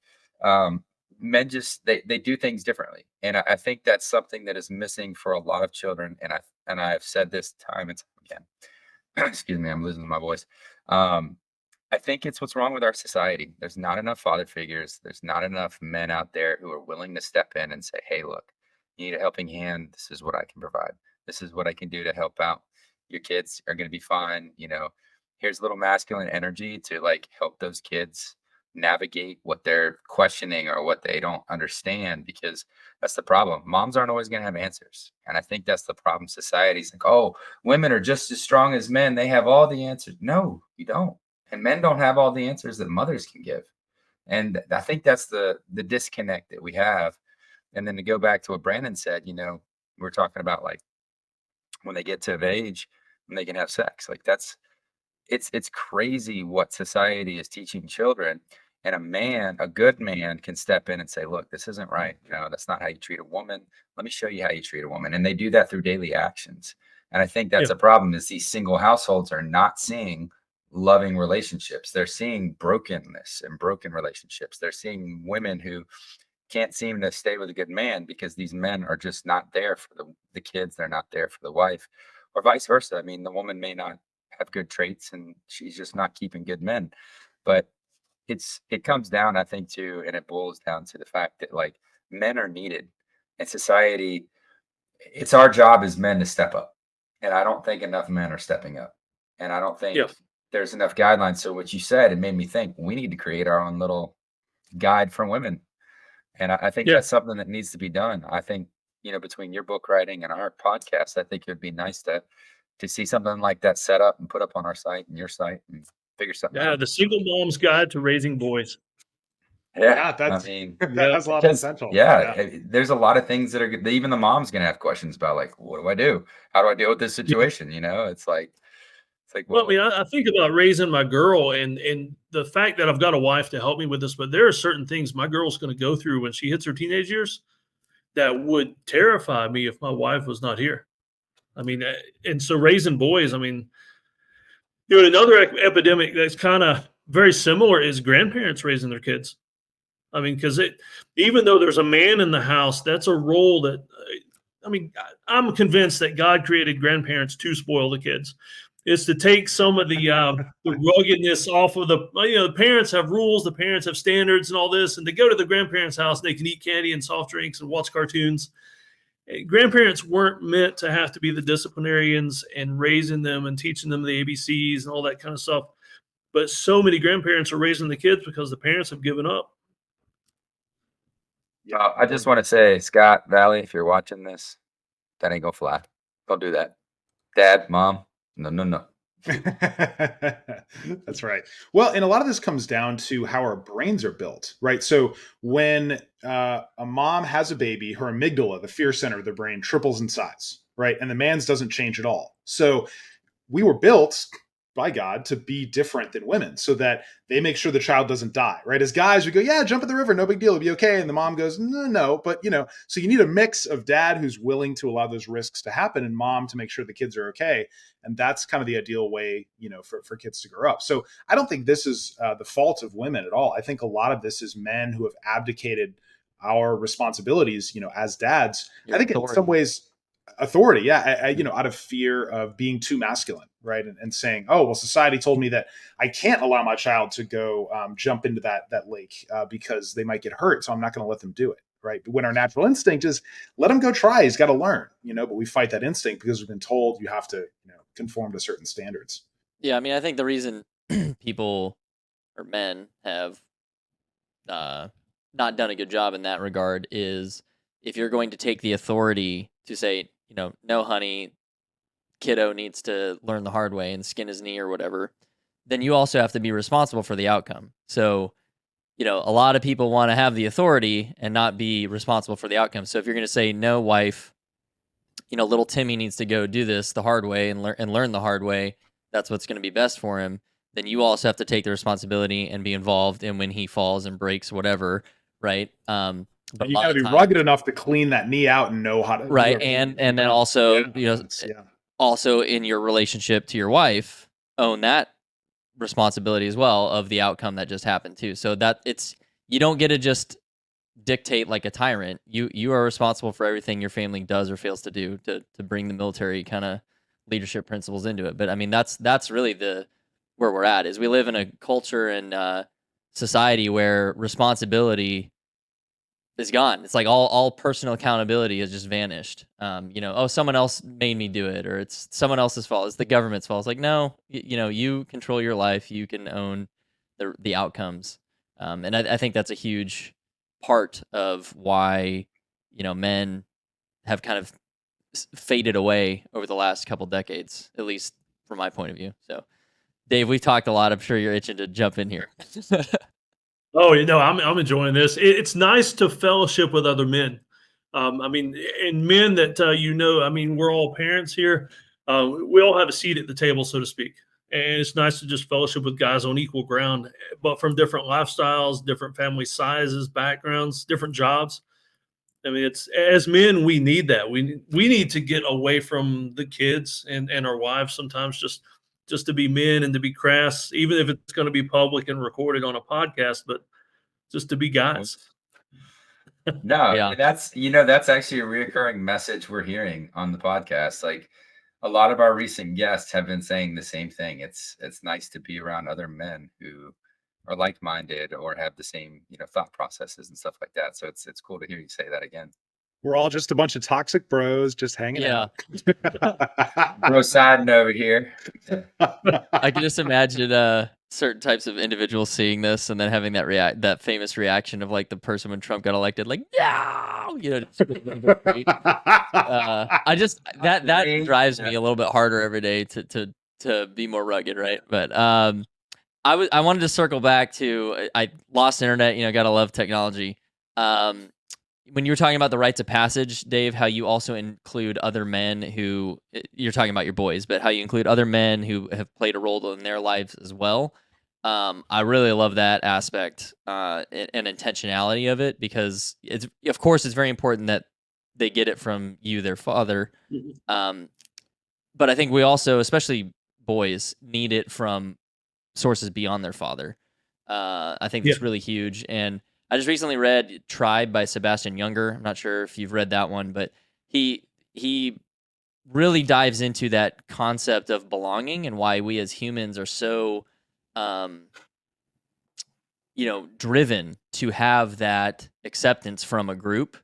men just they do things differently, and I think that's something that is missing for a lot of children. And I've said this time and time again. Excuse me, I'm losing my voice. I think it's what's wrong with our society. There's not enough father figures. There's not enough men out there who are willing to step in and say, hey, look, you need a helping hand. This is what I can provide. This is what I can do to help out. Your kids are going to be fine. Here's a little masculine energy to like help those kids navigate what they're questioning or what they don't understand, because that's the problem. Moms aren't always going to have answers. And I think that's the problem. Society's like, oh, women are just as strong as men. They have all the answers. No, you don't. And men don't have all the answers that mothers can give. And I think that's the disconnect that we have. And then to go back to what Brandon said, we're talking about like when they get to age, when they can have sex, like it's crazy what society is teaching children. And a good man can step in and say, look, this isn't right. That's not how you treat a woman. Let me show you how you treat a woman. And they do that through daily actions. And I think that's a problem, is these single households are not seeing loving relationships. They're seeing brokenness and broken relationships. They're seeing women who can't seem to stay with a good man because these men are just not there for the kids. They're not there for the wife, or vice versa. I mean, the woman may not have good traits and she's just not keeping good men. But it comes down, I think, to, and it boils down to the fact that like men are needed in society. It's our job as men to step up. And I don't think enough men are stepping up. And I don't think there's enough guidelines. So what you said, it made me think we need to create our own little guide for women. And I think that's something that needs to be done. I think, between your book writing and our podcast, I think it would be nice to see something like that set up and put up on our site and your site and figure something out. The Single Mom's Guide to Raising Boys. Yeah, that's, I mean, that has a lot of potential. There's a lot of things that are, even the mom's going to have questions about, like, what do I do? How do I deal with this situation? It's like, well, I mean, I think about raising my girl and the fact that I've got a wife to help me with this, but there are certain things my girl's going to go through when she hits her teenage years that would terrify me if my wife was not here. I mean, and so raising boys, I mean, another epidemic that's kind of very similar is grandparents raising their kids. I mean, because even though there's a man in the house, that's a role that, I mean, I'm convinced that God created grandparents to spoil the kids. Is to take some of the ruggedness off of the parents have rules, the parents have standards and all this, and they go to the grandparents' house and they can eat candy and soft drinks and watch cartoons. Grandparents weren't meant to have to be the disciplinarians and raising them and teaching them the ABCs and all that kind of stuff. But so many grandparents are raising the kids because the parents have given up. I just want to say, Scott Valley, if you're watching this, that ain't gonna fly. Don't do that. Dad, mom, no, no, no. That's right. Well, and a lot of this comes down to how our brains are built, right? So when a mom has a baby, her amygdala, the fear center of the brain, triples in size, right? And the man's doesn't change at all. So we were built by God to be different than women so that they make sure the child doesn't die, right? As guys, we go, yeah, jump in the river, no big deal, it'll be okay. And the mom goes, no, no. But, so you need a mix of dad who's willing to allow those risks to happen and mom to make sure the kids are okay. And that's kind of the ideal way, for kids to grow up. So I don't think this is the fault of women at all. I think a lot of this is men who have abdicated our responsibilities, as dads. Your I think in some ways, authority, yeah, out of fear of being too masculine, right? And saying, oh, well, society told me that I can't allow my child to go jump into that lake because they might get hurt, so I'm not going to let them do it, right? But when our natural instinct is let him go try, he's got to learn, but we fight that instinct because we've been told you have to conform to certain standards. Yeah, I mean, I think the reason people or men have not done a good job in that regard is if you're going to take the authority to say, no, honey, kiddo needs to learn the hard way and skin his knee or whatever, then you also have to be responsible for the outcome. So, a lot of people want to have the authority and not be responsible for the outcome. So if you're going to say, no, wife, little Timmy needs to go do this the hard way and learn the hard way, that's what's going to be best for him, then you also have to take the responsibility and be involved in when he falls and breaks whatever, right? But you got to be rugged enough to clean that knee out and know how to, right? And then also, yeah. Also in your relationship to your wife, own that responsibility as well of the outcome that just happened too. So that you don't get to just dictate like a tyrant. You are responsible for everything your family does or fails to do to bring the military kind of leadership principles into it. But I mean, that's really where we're at is we live in a culture and society where responsibility is gone. It's like all personal accountability has just vanished. Oh, someone else made me do it, or it's someone else's fault. It's the government's fault. It's like, no, you control your life. You can own the outcomes. And I think that's a huge part of why, men have kind of faded away over the last couple decades, at least from my point of view. So, Dave, we've talked a lot. I'm sure you're itching to jump in here. Oh, I'm enjoying this. It's nice to fellowship with other men. I mean, and men that I mean, we're all parents here. We all have a seat at the table, so to speak. And it's nice to just fellowship with guys on equal ground, but from different lifestyles, different family sizes, backgrounds, different jobs. I mean, it's as men, we need that. We need to get away from the kids and our wives sometimes just to be men and to be crass, even if it's going to be public and recorded on a podcast, but just to be guys. No, Yeah. that's actually a reoccurring message we're hearing on the podcast. Like a lot of our recent guests have been saying the same thing. It's nice to be around other men who are like-minded or have the same, thought processes and stuff like that. So it's cool to hear you say that again. We're all just a bunch of toxic bros just hanging out. Bro siding over here. I can just imagine certain types of individuals seeing this and then having that famous reaction of like the person when Trump got elected, like, no, I just that drives me a little bit harder every day to be more rugged, right? But I wanted to circle back to I lost internet, gotta love technology. When you were talking about the rites of passage, Dave, how you also include other men who you're talking about your boys, but how you include other men who have played a role in their lives as well. I really love that aspect and intentionality of it because of course, it's very important that they get it from you, their father. But I think we also, especially boys, need it from sources beyond their father. I think that's really huge. And I just recently read Tribe by Sebastian Junger. I'm not sure if you've read that one, but he really dives into that concept of belonging and why we as humans are so driven to have that acceptance from a group.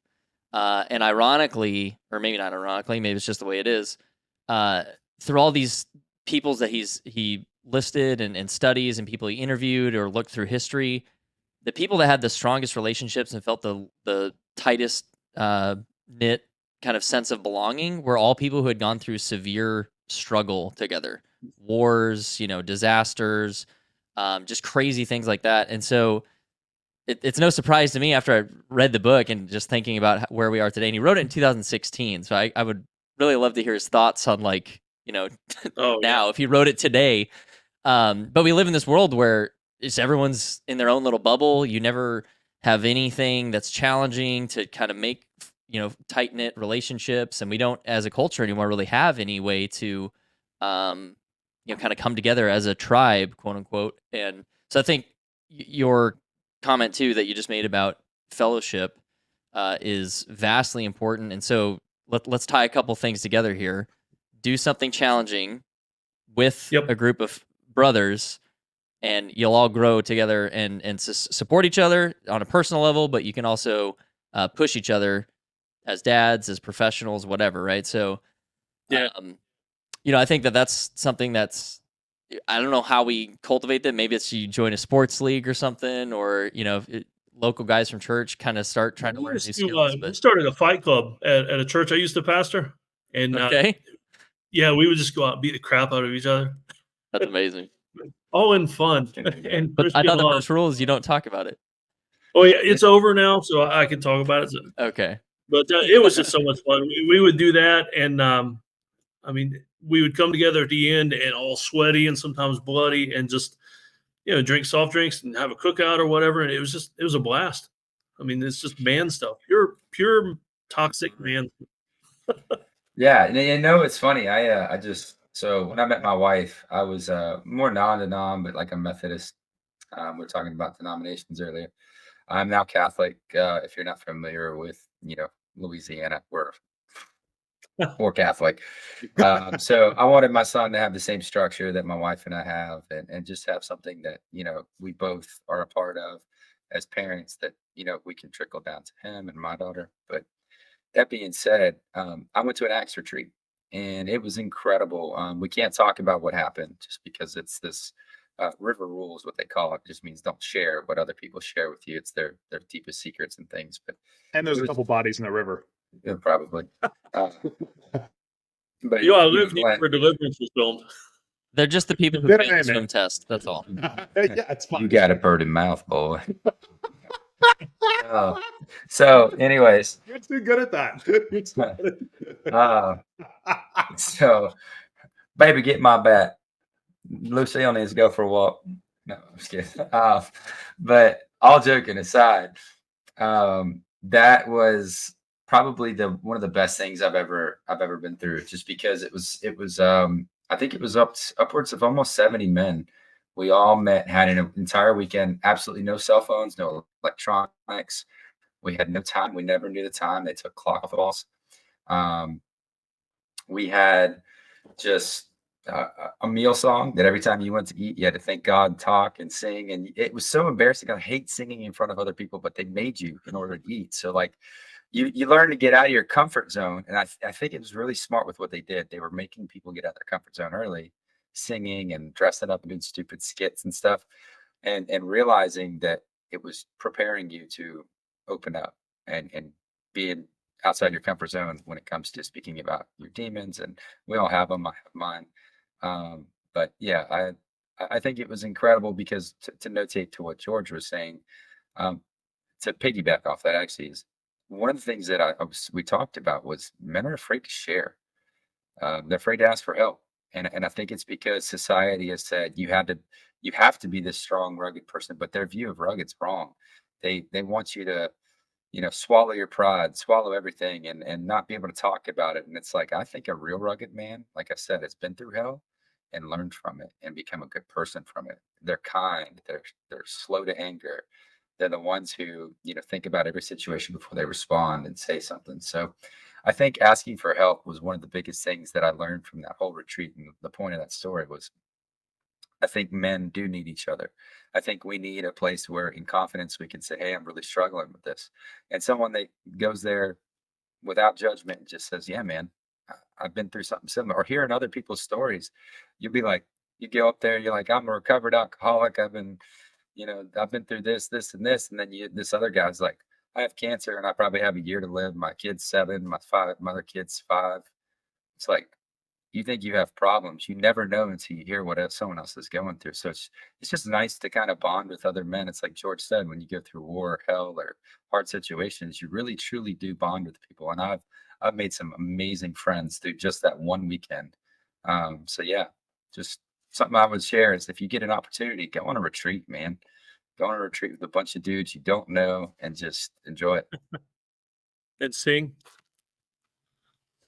And ironically, or maybe not ironically, maybe it's just the way it is, through all these peoples that he listed and studies and people he interviewed or looked through history, the people that had the strongest relationships and felt the tightest knit kind of sense of belonging were all people who had gone through severe struggle together, wars, disasters, just crazy things like that. And so it's no surprise to me after I read the book and just thinking about where we are today. And he wrote it in 2016, so I would really love to hear his thoughts on Oh yeah. now if he wrote it today. But we live in this world where everyone's in their own little bubble. You never have anything that's challenging to kind of make tight knit relationships, and we don't, as a culture anymore, really have any way to kind of come together as a tribe, quote unquote. And so I think your comment too that you just made about fellowship is vastly important. And so let's tie a couple things together here. Do something challenging with Yep. a group of brothers, and you'll all grow together and support each other on a personal level, but you can also push each other as dads, as professionals, whatever, right? So Yeah. I think that's something that's, I don't know how we cultivate that. Maybe it's you join a sports league or something, or local guys from church kind of start trying to We learn used new to, skills. we But started a fight club at a church I used to pastor, and okay, yeah, we would just go out and beat the crap out of each other, that's amazing. all in fun Yeah. and But I Christian thought the love. first rule is you don't talk about it. Oh yeah, it's over now, so I can talk about it. Okay. But it was just so much fun. We would do that, and I mean, we would come together at the end and all sweaty and sometimes bloody, and just drink soft drinks and have a cookout or whatever. And it was a blast. I mean, it's just man stuff, pure toxic man. Yeah, and it's funny. I just so when I met my wife, I was more non-denom, but like a Methodist. We are talking about denominations earlier. I'm now Catholic. If you're not familiar with Louisiana, we're Catholic. So I wanted my son to have the same structure that my wife and I have, and just have something that we both are a part of as parents, that we can trickle down to him and my daughter. But that being said, I went to an Acts retreat, and it was incredible. We can't talk about what happened just because it's this river rules, what they call it. Just means don't share what other people share with you. It's their deepest secrets and things. But And there's it a was couple bodies in the river. probably. But You ought to you live blend- where Deliverance was filmed. They're just the people who Good fail the aim, swim man. test. That's all. Yeah, it's fine. you got a bird in mouth, boy. So, anyways, You're too good at that. You're too good at that. so baby, get my bat. Lucille needs to go for a walk. No, I'm just kidding. But all joking aside, that was probably one of the best things I've ever been through. Just because it was I think it was upwards of almost 70 men. We all met, had an entire weekend, absolutely no cell phones, no electronics. We had no time. We never knew the time. They took clock off of us. We had just a meal song that every time you went to eat, you had to thank God, talk, and sing. And it was so embarrassing. I hate singing in front of other people, but they made you in order to eat. So like you learn to get out of your comfort zone. And I think it was really smart with what they did. They were making people get out of their comfort zone early, singing and dressing up and doing stupid skits and stuff, and realizing that it was preparing you to open up and being outside your comfort zone when it comes to speaking about your demons. And we all have them. I have mine. But yeah, I think it was incredible because to notate to what George was saying, to piggyback off that, actually, is one of the things that we talked about was men are afraid to share. They're afraid to ask for help. And I think it's because society has said you have to be this strong, rugged person, but their view of rugged's wrong. They want you to swallow your pride, swallow everything, and not be able to talk about it. And it's like, I think a real rugged man, like I said, has been through hell and learned from it and become a good person from it. They're kind, they're slow to anger. They're the ones who, think about every situation before they respond and say something. So I think asking for help was one of the biggest things that I learned from that whole retreat. And the point of that story was, I think men do need each other. I think we need a place where in confidence we can say, hey, I'm really struggling with this. And someone that goes there without judgment and just says, yeah, man, I've been through something similar. Or hearing other people's stories, you'll be like, you go up there, you're like, I'm a recovered alcoholic. I've been, I've been through this, this, and this. And then this other guy's like, I have cancer and I probably have a year to live. My kid's 7, my other kid's 5. It's like, you think you have problems. You never know until you hear what someone else is going through. So it's just nice to kind of bond with other men. It's like George said, when you go through war, hell, or hard situations, you really truly do bond with people. And I've made some amazing friends through just that one weekend. So yeah, just something I would share is if you get an opportunity, go on a retreat, man. Go on a retreat with a bunch of dudes you don't know and just enjoy it And sing.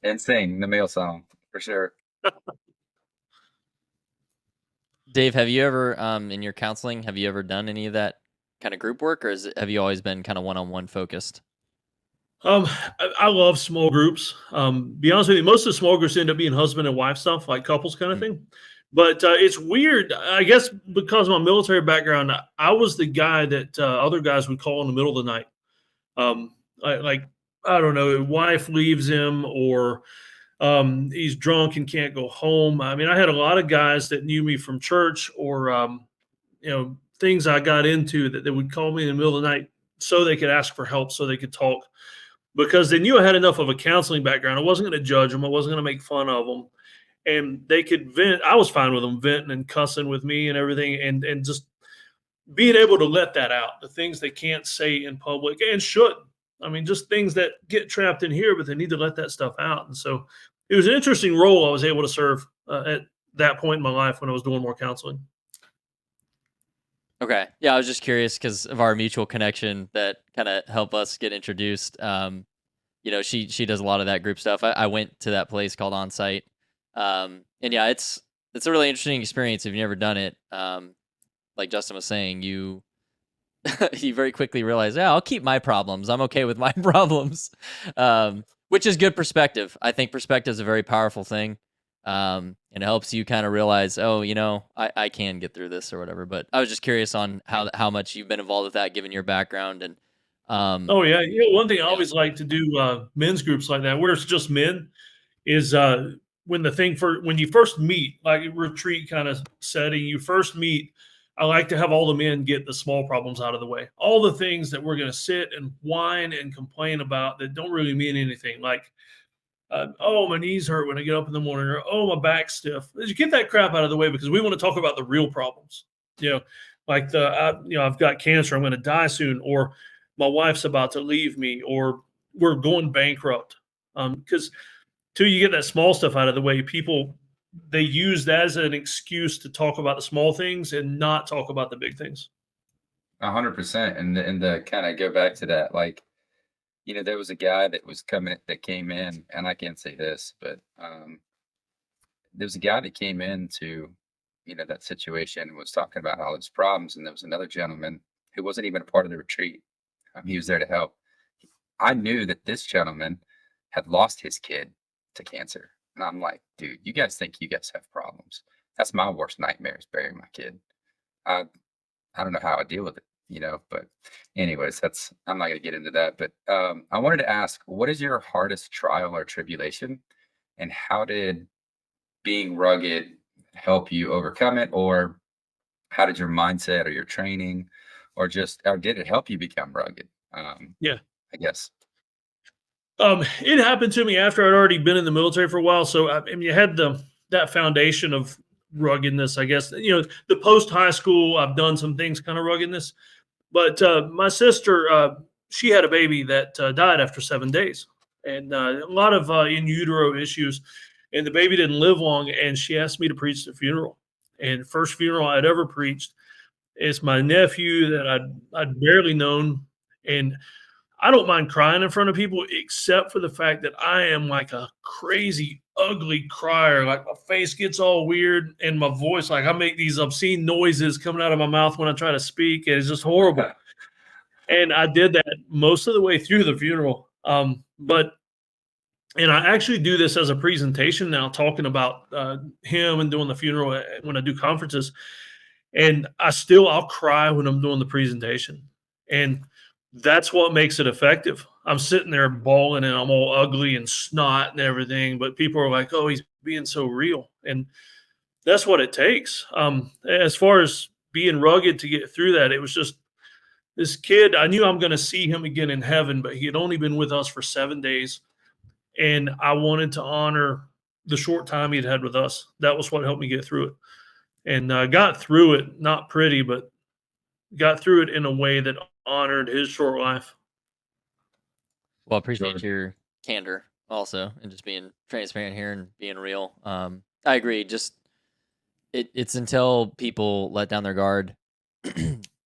and sing the male song for sure. Dave, have you ever, in your counseling, have you ever done any of that kind of group work, or have you always been kind of one-on-one focused? I love small groups. Be honest with you, most of the small groups end up being husband and wife stuff, like couples kind of thing. But it's weird, I guess, because of my military background. I was the guy that other guys would call in the middle of the night. I don't know, wife leaves him, or he's drunk and can't go home. I mean, I had a lot of guys that knew me from church, or things I got into, that they would call me in the middle of the night so they could ask for help, so they could talk, because they knew I had enough of a counseling background. I wasn't going to judge them. I wasn't going to make fun of them, and they could vent. I was fine with them venting and cussing with me and everything, and just being able to let that out, the things they can't say in public and should. I mean, just things that get trapped in here, but they need to let that stuff out. And so it was an interesting role I was able to serve at that point in my life when I was doing more counseling. Okay. Yeah, I was just curious because of our mutual connection that kind of helped us get introduced. She does a lot of that group stuff. I went to that place called On Site. And yeah, it's a really interesting experience if you've never done it. Like Justin was saying, you very quickly realize, yeah, I'll keep my problems. I'm okay with my problems, which is good perspective. I think perspective is a very powerful thing. And it helps you kind of realize, I can get through this or whatever. But I was just curious on how much you've been involved with that, given your background. And oh yeah, one thing I always like to do men's groups like that, where it's just men, is when you first meet, like a retreat kind of setting, you first meet. I like to have all the men get the small problems out of the way, all the things that we're going to sit and whine and complain about that don't really mean anything, like oh, my knees hurt when I get up in the morning, or oh, my back's stiff. You get that crap out of the way, because we want to talk about the real problems. Like I've got cancer, I'm going to die soon, or my wife's about to leave me, or we're going bankrupt. Because till you get that small stuff out of the way, people, they use that as an excuse to talk about the small things and not talk about the big things. 100%. And the kind of go back to that, like, there was a guy that came in, and I can't say this, but there was a guy that came into, that situation and was talking about all his problems. And there was another gentleman who wasn't even a part of the retreat. He was there to help. I knew that this gentleman had lost his kid to cancer. And I'm like, dude, you guys think you guys have problems. That's my worst nightmare, is burying my kid. I don't know how I deal with it, but anyways, I'm not going to get into that. But I wanted to ask, what is your hardest trial or tribulation, and how did being rugged help you overcome it? Or how did your mindset or your training, or did it help you become rugged? Yeah. I guess. It happened to me after I'd already been in the military for a while. So I mean, you had that foundation of ruggedness, I guess. The post high school, I've done some things kind of ruggedness. But my sister, she had a baby that died after 7 days, and a lot of in utero issues, and the baby didn't live long. And she asked me to preach the funeral, and first funeral I'd ever preached. It's my nephew that I'd barely known, and I don't mind crying in front of people, except for the fact that I am like a crazy, ugly crier. Like, my face gets all weird, and my voice, like, I make these obscene noises coming out of my mouth when I try to speak, and it's just horrible. And I did that most of the way through the funeral. And I actually do this as a presentation now, talking about him and doing the funeral when I do conferences. And I'll cry when I'm doing the presentation. And that's what makes it effective. I'm sitting there bawling, and I'm all ugly and snot and everything, but people are like, oh, he's being so real. And that's what it takes. As far as being rugged to get through that, it was just this kid. I knew I'm going to see him again in heaven, but he had only been with us for 7 days. And I wanted to honor the short time he'd had with us. That was what helped me get through it. And got through it, not pretty, but got through it in a way that honored his short life. Well, appreciate your candor also, and just being transparent here and being real. I agree. Just it's until people let down their guard,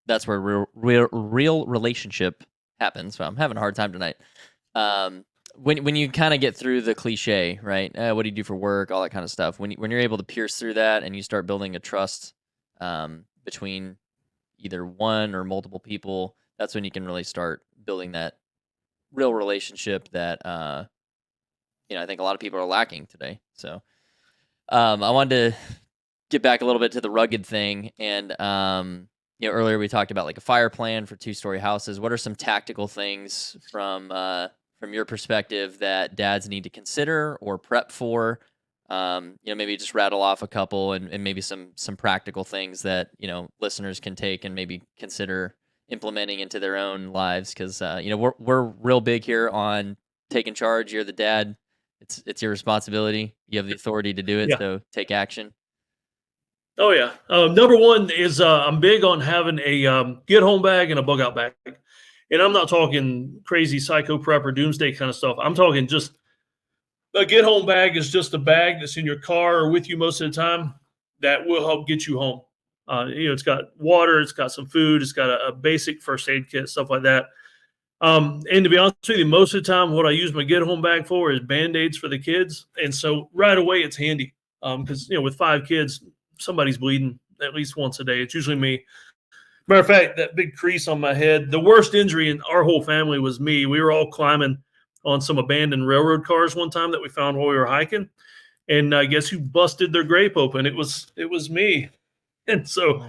that's where real relationship happens. So I'm having a hard time tonight. When you kind of get through the cliche, right? What do you do for work? All that kind of stuff. When you're able to pierce through that and you start building a trust between either one or multiple people, that's when you can really start building that real relationship that I think a lot of people are lacking today. So I wanted to get back a little bit to the rugged thing, and earlier we talked about like a fire plan for 2-story houses. What are some tactical things from your perspective that dads need to consider or prep for? Maybe just rattle off a couple and maybe some practical things that listeners can take and maybe consider implementing into their own lives, because we're real big here on taking charge. You're the dad. It's your responsibility. You have the authority to do it. Yeah. So take action. Oh yeah. Number one is I'm big on having a get home bag and a bug out bag. And I'm not talking crazy psycho prep or doomsday kind of stuff. I'm talking just a get home bag is just a bag that's in your car or with you most of the time that will help get you home. It's got water, it's got some food, it's got a basic first aid kit, stuff like that. And to be honest with you, most of the time, what I use my get home bag for is Band-Aids for the kids. And so right away, it's handy because, with 5 kids, somebody's bleeding at least once a day. It's usually me. Matter of fact, that big crease on my head, the worst injury in our whole family was me. We were all climbing on some abandoned railroad cars one time that we found while we were hiking. And guess who busted their grape open? It was me. And so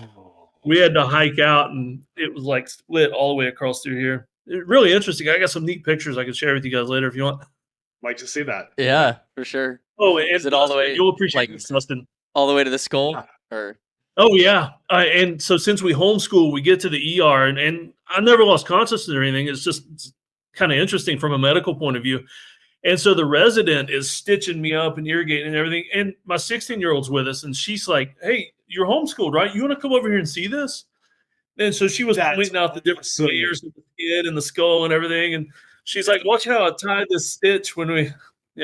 we had to hike out, and it was like split all the way across through here. It's really interesting. I got some neat pictures I can share with you guys later if you want. Like to see that. Yeah, for sure. Oh, and Is it all the way? You'll appreciate like, this, Dustin. all the way to the skull, or? Oh yeah, and so since we homeschool, we get to the ER, and I never lost consciousness or anything. It's just kind of interesting from a medical point of view. And so the resident is stitching me up and irrigating and everything. And my 16-year-old's with us, and she's like, "Hey, you're homeschooled, right? You want to come over here and see this?" And so she was pointing out the different layers of the skin and the skull and everything. And she's like, "Watch how I tied this stitch when we."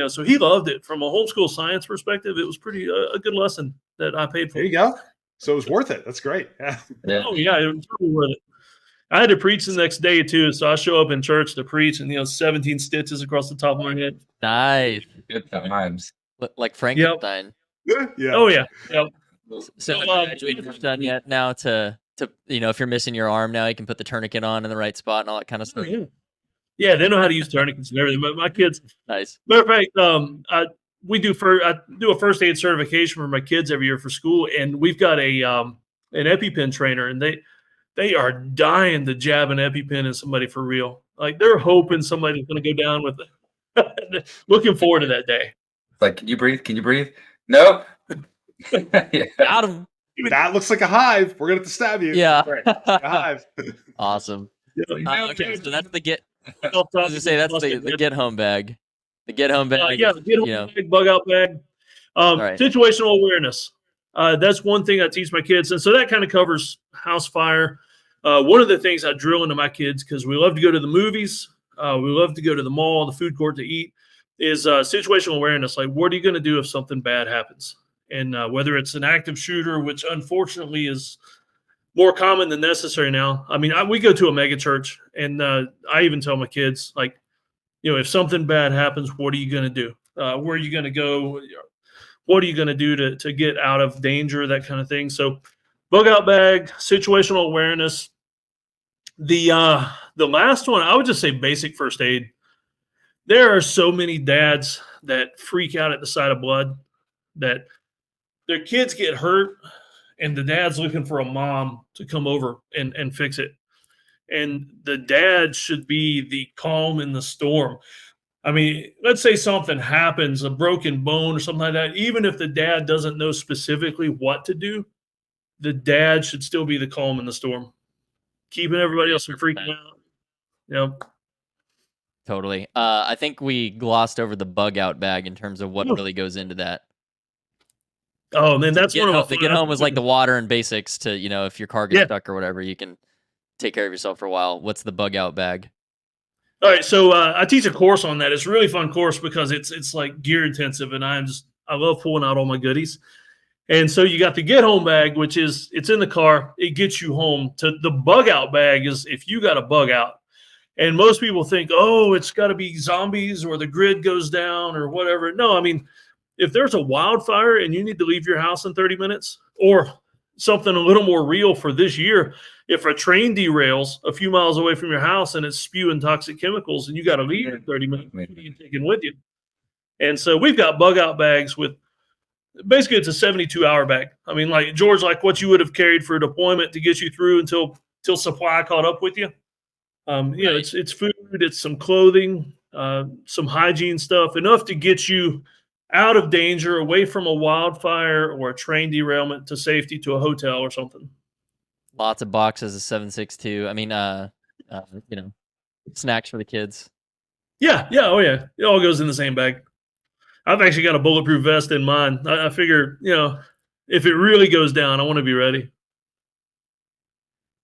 So he loved it. From a homeschool science perspective, it was pretty a good lesson that I paid for. There you go. So it was worth it. That's great. Yeah. Oh yeah, it was totally worth it. I had to preach the next day too, so I show up in church to preach, and 17 stitches across the top of my head. Nice. Good times. Like Frankenstein. Yeah. Oh yeah. Yep. So have you graduated done yet now to if you're missing your arm now, you can put the tourniquet on in the right spot and all that kind of stuff. Yeah, they know how to use tourniquets and everything. But my kids, Nice. matter of fact, I do a first aid certification for my kids every year for school, and we've got an EpiPen trainer, and they are dying to jab an EpiPen in somebody for real. Like they're hoping somebody's going to go down with it. Looking forward to that day. Like, can you breathe? Can you breathe? No. Yeah. Got him. That looks like a hive. We're gonna have to stab you. Yeah. A hive. Awesome. Okay, so that's the get. I I was gonna say that's the get home bag. The get home bag. Yeah, get home bag, bug out bag. Right. Situational awareness. That's one thing I teach my kids. And so that kind of covers house fire. One of the things I drill into my kids, because we love to go to the movies, we love to go to the mall, the food court to eat, is situational awareness. Like, what are you going to do if something bad happens? And whether it's an active shooter, which unfortunately is more common than necessary now. I mean, we go to a mega church, and I even tell my kids, like, if something bad happens, what are you going to do? Where are you going to go? What are you going to do to get out of danger, that kind of thing? So bug out bag, situational awareness. The last one, I would just say basic first aid. There are so many dads that freak out at the sight of blood, that their kids get hurt and the dad's looking for a mom to come over and fix it. And the dad should be the calm in the storm. I mean, let's say something happens, a broken bone or something like that. Even if the dad doesn't know specifically what to do, the dad should still be the calm in the storm, keeping everybody else from freaking out. Yep. Totally. I think we glossed over the bug out bag in terms of what Ooh. really goes into that. Oh man, that's Get one of home, the the get home was like the water and basics to, if your car gets Yeah. stuck or whatever, you can take care of yourself for a while. What's the bug out bag? All right, so I teach a course on that. It's a really fun course because it's like gear intensive, and I love pulling out all my goodies. And so you got the get home bag, which is it's in the car. It gets you home. To the bug out bag is if you got a bug out. And most people think, oh, it's got to be zombies or the grid goes down or whatever. No, I mean, if there's a wildfire and you need to leave your house in 30 minutes, or something a little more real for this year, if a train derails a few miles away from your house and it's spewing toxic chemicals and you got to leave in 30 minutes, what are you taking with you? And so we've got bug out bags with basically it's a 72-hour bag. I mean, like George, like what you would have carried for a deployment to get you through until supply caught up with you. You know, it's food, it's some clothing, some hygiene stuff, enough to get you out of danger, away from a wildfire or a train derailment to safety to a hotel or something. Lots of boxes of 7.62. I mean, snacks for the kids. Yeah, oh yeah, it all goes in the same bag. I've actually got a bulletproof vest in mine. I figure, if it really goes down, I want to be ready.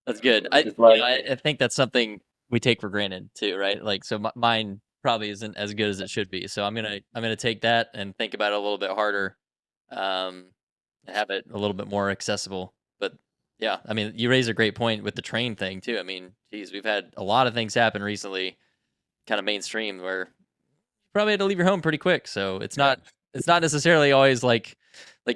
That's good. I think that's something we take for granted too, right? Like, so mine probably isn't as good as it should be. So I'm gonna take that and think about it a little bit harder, and have it a little bit more accessible. But yeah, I mean, you raise a great point with the train thing too. I mean, geez, we've had a lot of things happen recently, kind of mainstream, where you probably had to leave your home pretty quick. So it's not necessarily always like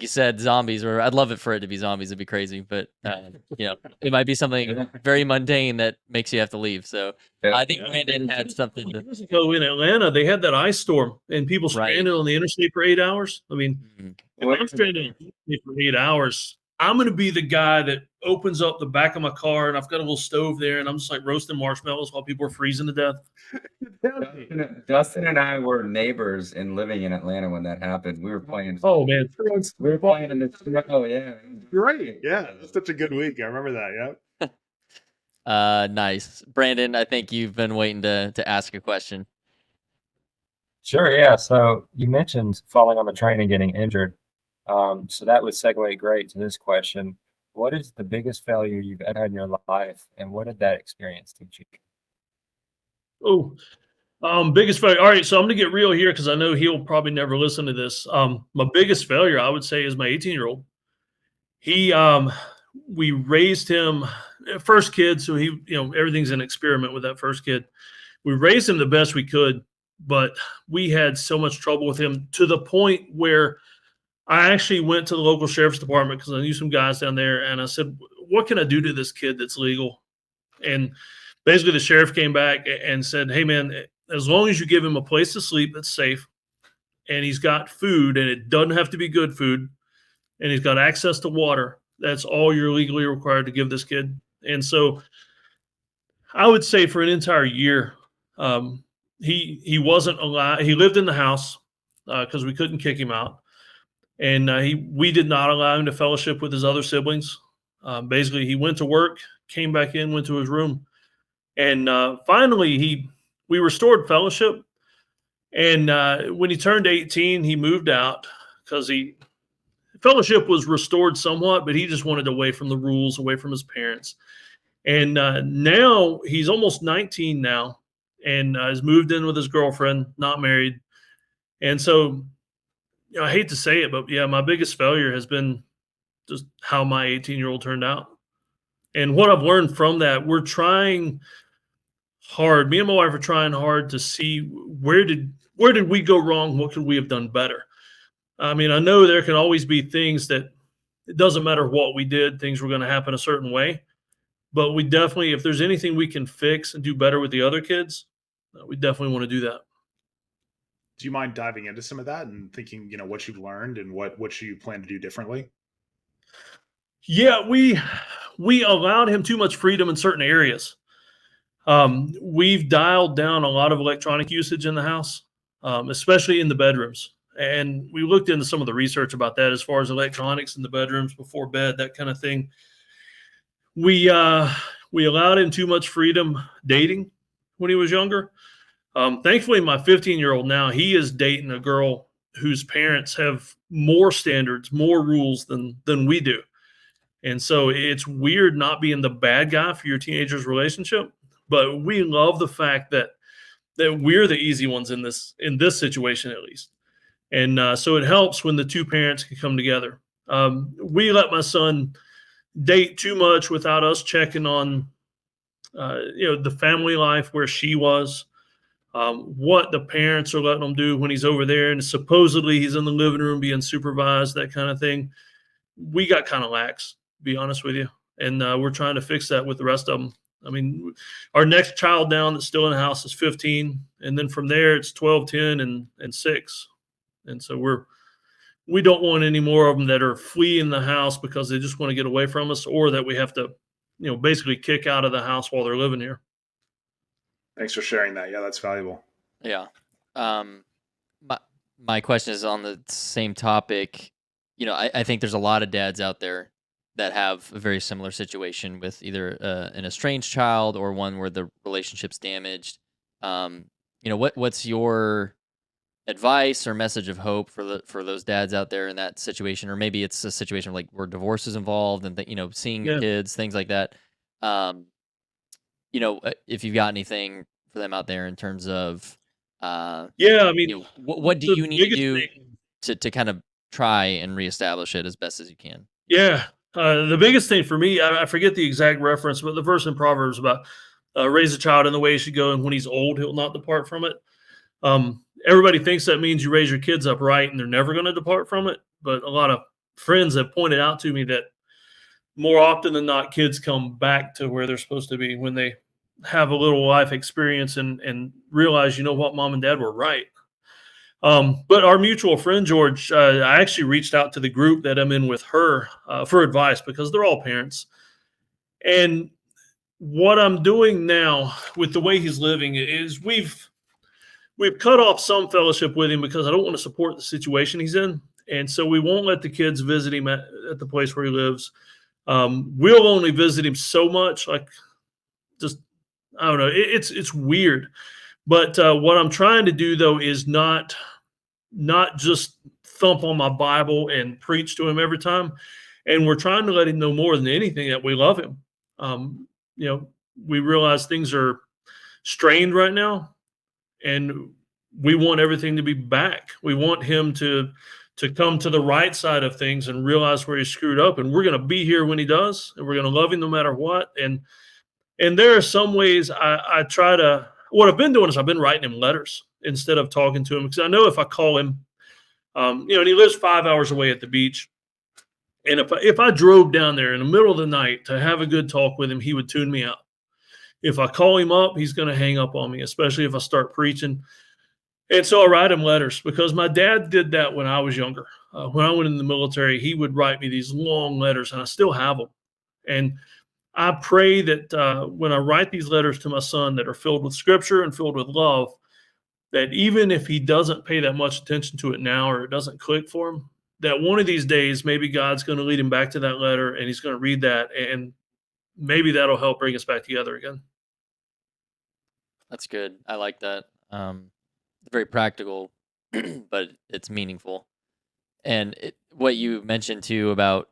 you said, zombies. Or I'd love it for it to be zombies. It'd be crazy, but it might be something very mundane that makes you have to leave. So I think Brandon had something. Years ago in Atlanta, they had that ice storm and people stranded on the interstate for 8 hours. I mean, if I'm stranded on the interstate for 8 hours, I'm going to be the guy that opens up the back of my car and I've got a little stove there and I'm just like roasting marshmallows while people are freezing to death. Dustin and I were neighbors and living in Atlanta when that happened. We were playing. Oh man, we were playing in the snow. Oh yeah, Great. Yeah, that's such a good week. I remember that. Yeah. Nice. Brandon, I think you've been waiting to ask a question. Sure, yeah. So you mentioned falling on the train and getting injured. So that would segue great to this question. What is the biggest failure you've ever had in your life, and what did that experience teach you? Biggest failure. All right, so I'm gonna get real here because I know he'll probably never listen to this. My biggest failure, I would say, is my 18-year-old. We raised him, first kid, so he, everything's an experiment with that first kid. We raised him the best we could, but we had so much trouble with him to the point where I actually went to the local sheriff's department because I knew some guys down there, and I said, "What can I do to this kid that's legal?" And basically, the sheriff came back and said, "Hey, man, as long as you give him a place to sleep that's safe, and he's got food, and it doesn't have to be good food, and he's got access to water, that's all you're legally required to give this kid." And so I would say for an entire year, he wasn't allowed. He lived in the house because we couldn't kick him out. And we did not allow him to fellowship with his other siblings. Basically, he went to work, came back in, went to his room. And finally, we restored fellowship. And when he turned 18, he moved out because fellowship was restored somewhat, but he just wanted away from the rules, away from his parents. And now he's almost 19 now and has moved in with his girlfriend, not married. And so, I hate to say it, but yeah, my biggest failure has been just how my 18-year-old turned out. And what I've learned from that, we're trying hard. Me and my wife are trying hard to see where did we go wrong? What could we have done better? I mean, I know there can always be things that it doesn't matter what we did, things were going to happen a certain way. But we definitely, if there's anything we can fix and do better with the other kids, we definitely want to do that. Do you mind diving into some of that and thinking, what you've learned and what you plan to do differently? Yeah, we allowed him too much freedom in certain areas. We've dialed down a lot of electronic usage in the house, especially in the bedrooms. And we looked into some of the research about that as far as electronics in the bedrooms before bed, that kind of thing. We allowed him too much freedom dating when he was younger. Thankfully, my 15-year-old now, he is dating a girl whose parents have more standards, more rules than we do. And so it's weird not being the bad guy for your teenager's relationship, but we love the fact that we're the easy ones in this situation at least. And so it helps when the two parents can come together. We let my son date too much without us checking on the family life where she was, what the parents are letting him do when he's over there, and supposedly he's in the living room being supervised, that kind of thing. We got kind of lax, to be honest with you, and we're trying to fix that with the rest of them. I mean, our next child down that's still in the house is 15, and then from there it's 12, 10, and 6. And so we don't want any more of them that are fleeing the house because they just want to get away from us, or that we have to, basically kick out of the house while they're living here. Thanks for sharing that. Yeah, that's valuable. Yeah. My question is on the same topic. I think there's a lot of dads out there that have a very similar situation with either an estranged child or one where the relationship's damaged. What's your advice or message of hope for those dads out there in that situation? Or maybe it's a situation like where divorce is involved and seeing Yeah. kids, things like that. If you've got anything for them out there in terms of Yeah, I mean, what do the you need to biggest do thing. to kind of try and reestablish it as best as you can? Yeah, the biggest thing for me, I forget the exact reference, but the verse in Proverbs about raise a child in the way he should go, and when he's old, he'll not depart from it. Everybody thinks that means you raise your kids up right, and they're never going to depart from it. But a lot of friends have pointed out to me that more often than not, kids come back to where they're supposed to be when they have a little life experience and realize, what, mom and dad were right. But our mutual friend, George, I actually reached out to the group that I'm in with her for advice because they're all parents. And what I'm doing now with the way he's living is we've cut off some fellowship with him because I don't want to support the situation he's in. And so we won't let the kids visit him at the place where he lives. We'll only visit him so much, like just, I don't know. It's weird. But what I'm trying to do though is not just thump on my Bible and preach to him every time. And we're trying to let him know more than anything that we love him. Um, we realize things are strained right now, and we want everything to be back. We want him to come to the right side of things and realize where he screwed up. And we're going to be here when he does, and we're going to love him no matter what. And there are some ways I try to. What I've been doing is I've been writing him letters instead of talking to him, because I know if I call him, and he lives 5 hours away at the beach. And if I drove down there in the middle of the night to have a good talk with him, he would tune me out. If I call him up, he's going to hang up on me, especially if I start preaching. And so I write him letters because my dad did that when I was younger. When I went in the military, he would write me these long letters, and I still have them. And I pray that when I write these letters to my son that are filled with scripture and filled with love, that even if he doesn't pay that much attention to it now, or it doesn't click for him, that one of these days, maybe God's going to lead him back to that letter and he's going to read that, and maybe that'll help bring us back together again. That's good. I like that. Very practical, but it's meaningful. And what you mentioned too about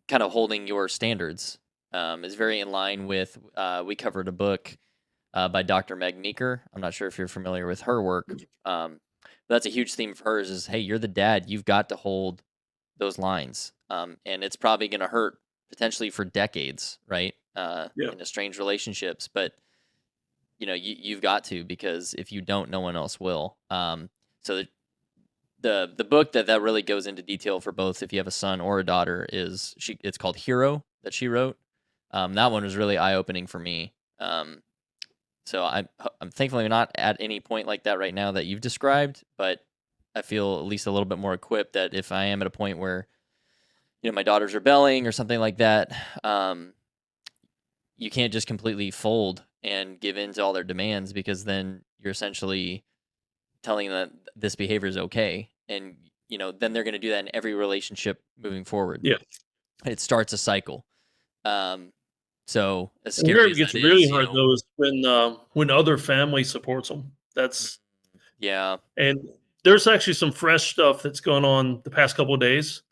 kind of holding your standards is very in line with, we covered a book by Dr. Meg Meeker. I'm not sure if you're familiar with her work. But that's a huge theme of hers is, hey, you're the dad. You've got to hold those lines. And it's probably going to hurt potentially for decades, right? Yeah. In estranged relationships. But, you've got to, because if you don't, no one else will. So the book that really goes into detail for both, if you have a son or a daughter, it's called Hero, that she wrote. That one was really eye-opening for me. So I'm thankfully not at any point like that right now that you've described, but I feel at least a little bit more equipped that if I am at a point where, my daughter's rebelling or something like that, you can't just completely fold and give in to all their demands, because then you're essentially telling them that this behavior is okay. and then they're going to do that in every relationship moving forward. Yeah. It starts a cycle. So as And scary where it as gets that really is, hard though is when other family supports them. That's yeah, and there's actually some fresh stuff that's gone on the past couple of days,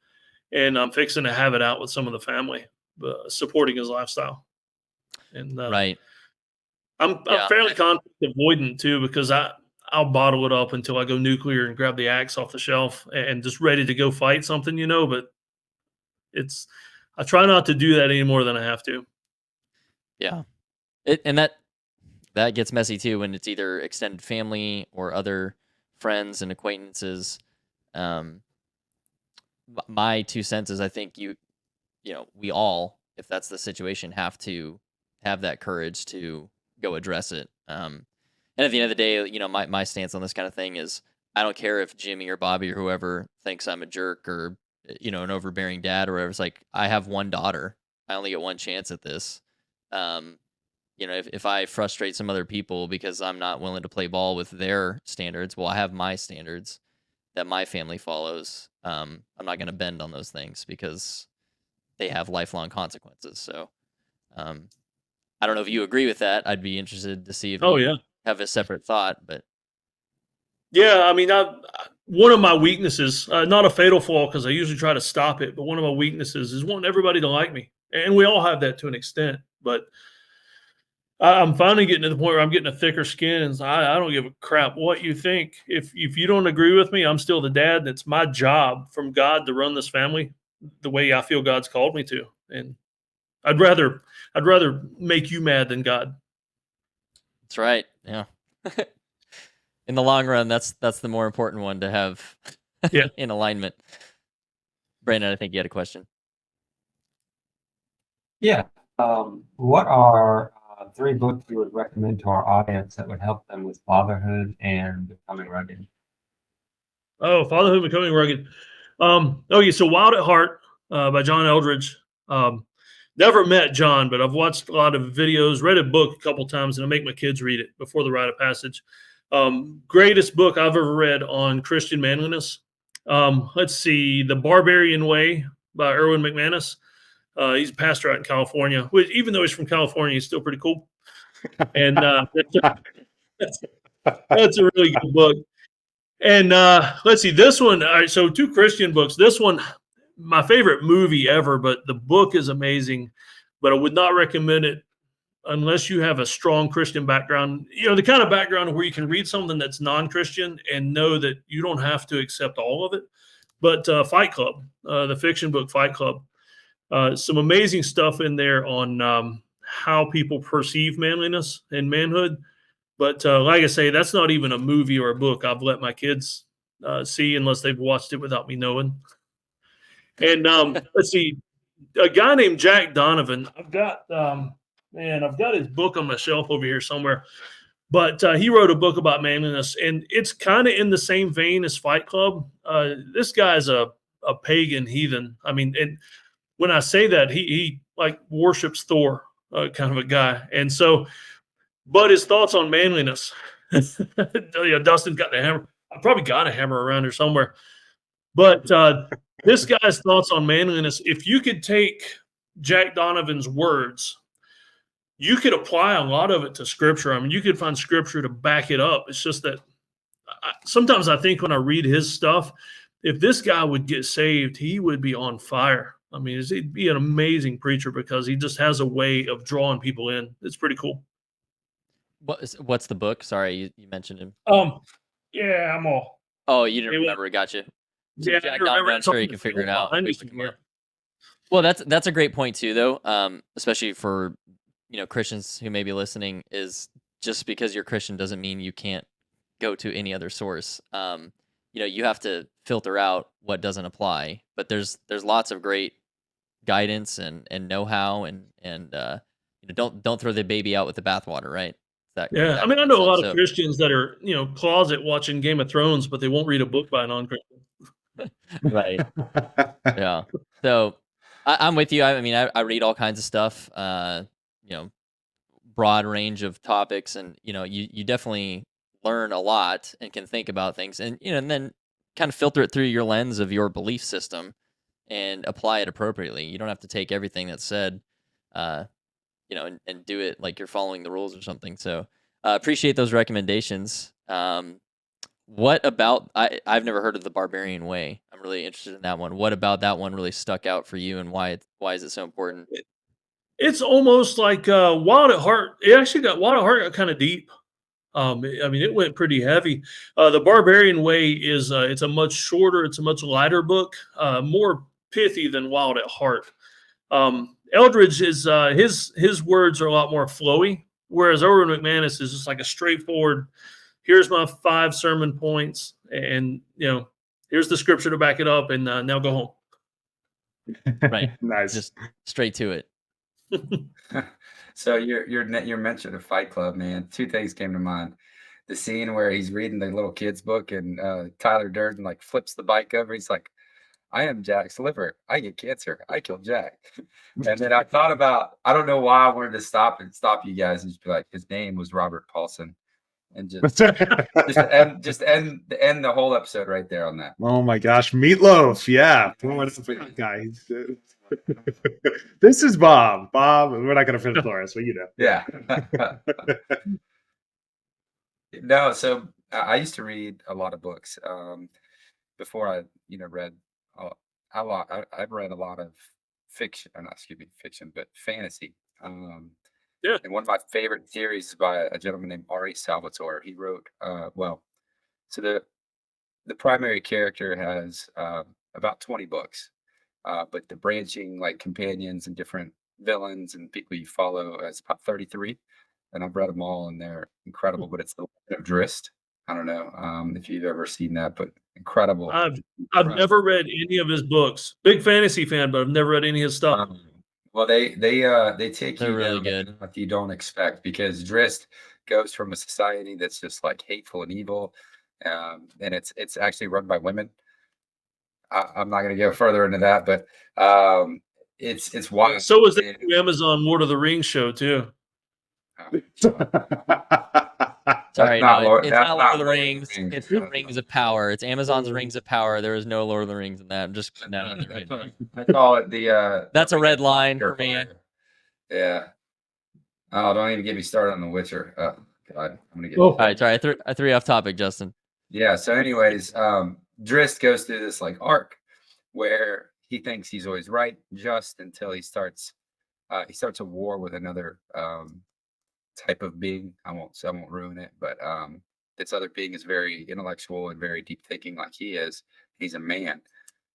and I'm fixing to have it out with some of the family supporting his lifestyle. And right, I'm yeah, fairly conflict avoidant too because I'll bottle it up until I go nuclear and grab the axe off the shelf and just ready to go fight something, But it's I try not to do that any more than I have to. yeah. And that gets messy too when it's either extended family or other friends and acquaintances. My 2 cents is I think we all, if that's the situation, have to have that courage to go address it. And at the end of the day, my stance on this kind of thing is I don't care if Jimmy or Bobby or whoever thinks I'm a jerk or an overbearing dad or whatever. It's like I have one daughter. I only get one chance at this. If I frustrate some other people because I'm not willing to play ball with their standards, well, I have my standards that my family follows. I'm not going to bend on those things because they have lifelong consequences. So, I don't know if you agree with that. I'd be interested to see if Oh you yeah. have a separate thought, but Yeah, I mean, one of my weaknesses, not a fatal flaw because I usually try to stop it, but one of my weaknesses is wanting everybody to like me. And we all have that to an extent. But I'm finally getting to the point where I'm getting a thicker skin, and I don't give a crap what you think. If you don't agree with me, I'm still the dad, and it's my job from God to run this family the way I feel God's called me to. And I'd rather make you mad than God. that's right. Yeah. In the long run, that's the more important one to have Yeah. in alignment. Brandon, I think you had a question. Yeah. What are 3 books you would recommend to our audience that would help them with fatherhood and becoming rugged? Oh, Fatherhood Becoming Rugged. Okay, so Wild at Heart by John Eldridge. Never met John, but I've watched a lot of videos, read a book a couple times, and I make my kids read it before the rite of passage. Greatest book I've ever read on Christian manliness. Let's see, The Barbarian Way by Erwin McManus. He's a pastor out in California, which even though he's from California, he's still pretty cool. And that's a really good book. And let's see, this one. All right, so 2 Christian books. This one, my favorite movie ever, but the book is amazing. But I would not recommend it unless you have a strong Christian background. The kind of background where you can read something that's non-Christian and know that you don't have to accept all of it. But Fight Club, the fiction book Fight Club, some amazing stuff in there on how people perceive manliness and manhood. But like I say, that's not even a movie or a book I've let my kids see unless they've watched it without me knowing. And let's see, a guy named Jack Donovan. I've got his book on my shelf over here somewhere. But he wrote a book about manliness, and it's kind of in the same vein as Fight Club. This guy's a pagan heathen. I mean, and when I say that, he like worships Thor, kind of a guy, and so. But his thoughts on manliness. Dustin got the hammer. I probably got a hammer around here somewhere. But this guy's thoughts on manliness, if you could take Jack Donovan's words, you could apply a lot of it to scripture. I mean, you could find scripture to back it up. It's just that sometimes I think when I read his stuff, if this guy would get saved, he would be on fire. I mean, he'd be an amazing preacher because he just has a way of drawing people in. It's pretty cool. What's the book? Sorry, you mentioned him. Yeah, I'm all. Oh, you didn't remember? Gotcha. Yeah, Jack Donovan, I'm sure you can figure it out. Well, that's a great point too, though. Especially for Christians who may be listening, is just because you're Christian doesn't mean you can't go to any other source. You have to filter out what doesn't apply. But there's lots of great guidance and know-how and don't throw the baby out with the bathwater, right? Yeah, I mean, I know a lot of Christians that are, closet watching Game of Thrones, but they won't read a book by a non-Christian. Right. Yeah. So I'm with you. I mean, I read all kinds of stuff, broad range of topics, and you definitely learn a lot and can think about things, and and then kind of filter it through your lens of your belief system and apply it appropriately. You don't have to take everything that's said, uh, and do it like you're following the rules or something. So appreciate those recommendations. What about I've never heard of the Barbarian Way. I'm really interested in that one. What about that one really stuck out for you, and why is it so important? It's almost like Wild at Heart. It actually got Wild at Heart got kind of deep. I mean, it went pretty heavy. The Barbarian Way is it's a much shorter, it's a much lighter book, more pithy than Wild at Heart. Eldridge is his words are a lot more flowy, whereas Erwin McManus is just like a straightforward. Here's my 5 sermon points, and here's the scripture to back it up, and now go home. Right. Nice. Just straight to it. So your mention of Fight Club, man. 2 things came to mind. The scene where he's reading the little kid's book and Tyler Durden like flips the bike over. He's like, I am Jack's liver. I get cancer. I killed Jack. And then I thought about, I don't know why I wanted to stop you guys and just be like, his name was Robert Paulson. And just end the whole episode right there on that. Oh my gosh, Meatloaf, yeah. Guy. This is Bob. We're not going to finish Flores, but Yeah. No, so I used to read a lot of books before I read a lot. I've read a lot of fiction, fiction, but fantasy. Yeah. And one of my favorite series is by a gentleman named Ari Salvatore. He wrote, so the primary character has about 20 books, but the branching like companions and different villains and people you follow is about 33. And I've read them all, and they're incredible. But it's the Legend of Drist. I don't know if you've ever seen that, but incredible. I've never read any of his books. Big fantasy fan, but I've never read any of his stuff. Well, they take They're you really down good. what you don't expect, because Drist goes from a society that's just like hateful and evil, and it's actually run by women. I'm not going to go further into that, but it's wild. So was the new Amazon Lord of the Rings show too. Sorry, not no, Lord- it's that's not Lord not of the Lord of the Rings. Rings. It's the Rings of Power. It's Amazon's Rings of Power. There is no Lord of the Rings in that. I'm just putting that out there right now. I call it the. That's a the red line Witcher for me. fire. Yeah. Oh, don't even get me started on The Witcher. Oh, God, I'm gonna get. All right, sorry, I threw you off topic, Justin. Yeah. So, anyways, Drist goes through this like arc where he thinks he's always right, just until he starts a war with another type of being. I won't ruin it, but this other being is very intellectual and very deep thinking, like he is. He's a man,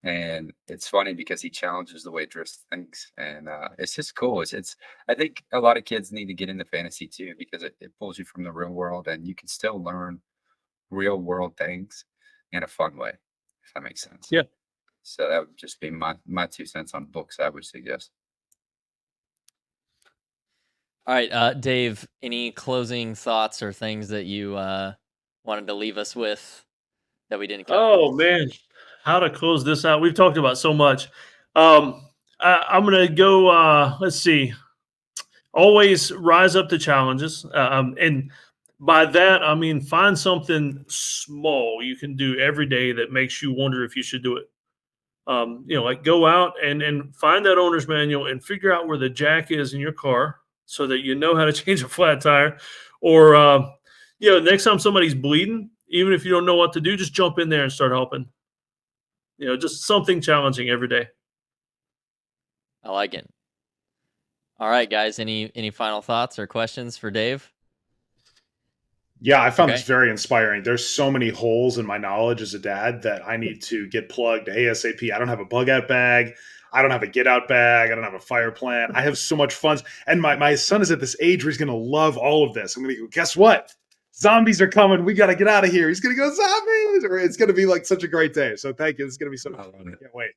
and it's funny because he challenges the way Drist thinks, and it's just cool. It's I think a lot of kids need to get into fantasy too, because it pulls you from the real world, and you can still learn real world things in a fun way, if that makes sense. Yeah. So that would just be my 2 cents on books I would suggest. All right, Dave, any closing thoughts or things that you wanted to leave us with that we didn't cover? Oh man, how to close this out? We've talked about so much. I'm gonna go. Let's see. Always rise up to challenges, and by that I mean find something small you can do every day that makes you wonder if you should do it. Like go out and find that owner's manual and figure out where the jack is in your car so that you know how to change a flat tire. Or, next time somebody's bleeding, even if you don't know what to do, just jump in there and start helping. Just something challenging every day. I like it. All right, guys, any final thoughts or questions for Dave? Yeah, I found Okay. this very inspiring. There's so many holes in my knowledge as a dad that I need to get plugged ASAP. I don't have a bug out bag. I don't have a get out bag. I don't have a fire plan. I have so much fun. And my son is at this age where he's going to love all of this. I'm going to go, guess what? Zombies are coming. We got to get out of here. He's going to go, zombies. Or it's going to be like such a great day. So thank you. It's going to be so much fun. I can't wait.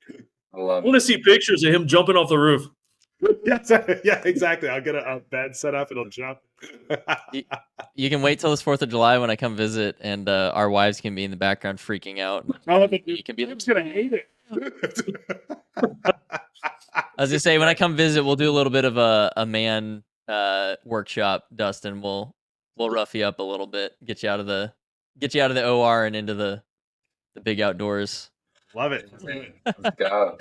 I I love want it. to see pictures of him jumping off the roof. Yeah, exactly. I'll get a bed set up. It'll jump. You can wait till this 4th of July when I come visit, and our wives can be in the background freaking out. You can be. I'm just gonna hate it. I was gonna say, when I come visit, we'll do a little bit of a man workshop. Dustin, we'll rough you up a little bit, get you out of the OR and into the the big outdoors. Love it. Let's go.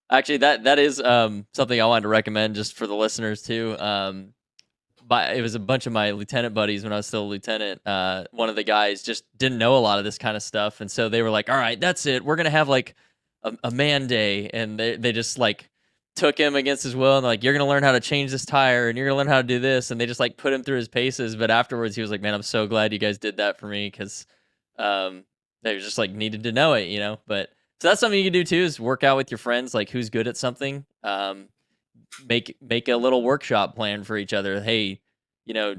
Actually, that is something I wanted to recommend just for the listeners too. But it was a bunch of my lieutenant buddies when I was still a lieutenant. One of the guys just didn't know a lot of this kind of stuff, and so they were like, "All right, that's it. We're gonna have like a man day," and they just like took him against his will and like, "You're gonna learn how to change this tire, and you're gonna learn how to do this," and they just like put him through his paces. But afterwards, he was like, "Man, I'm so glad you guys did that for me because they just like needed to know it, you know." But so that's something you can do too, is work out with your friends, like who's good at something. Make a little workshop plan for each other. Hey, you know,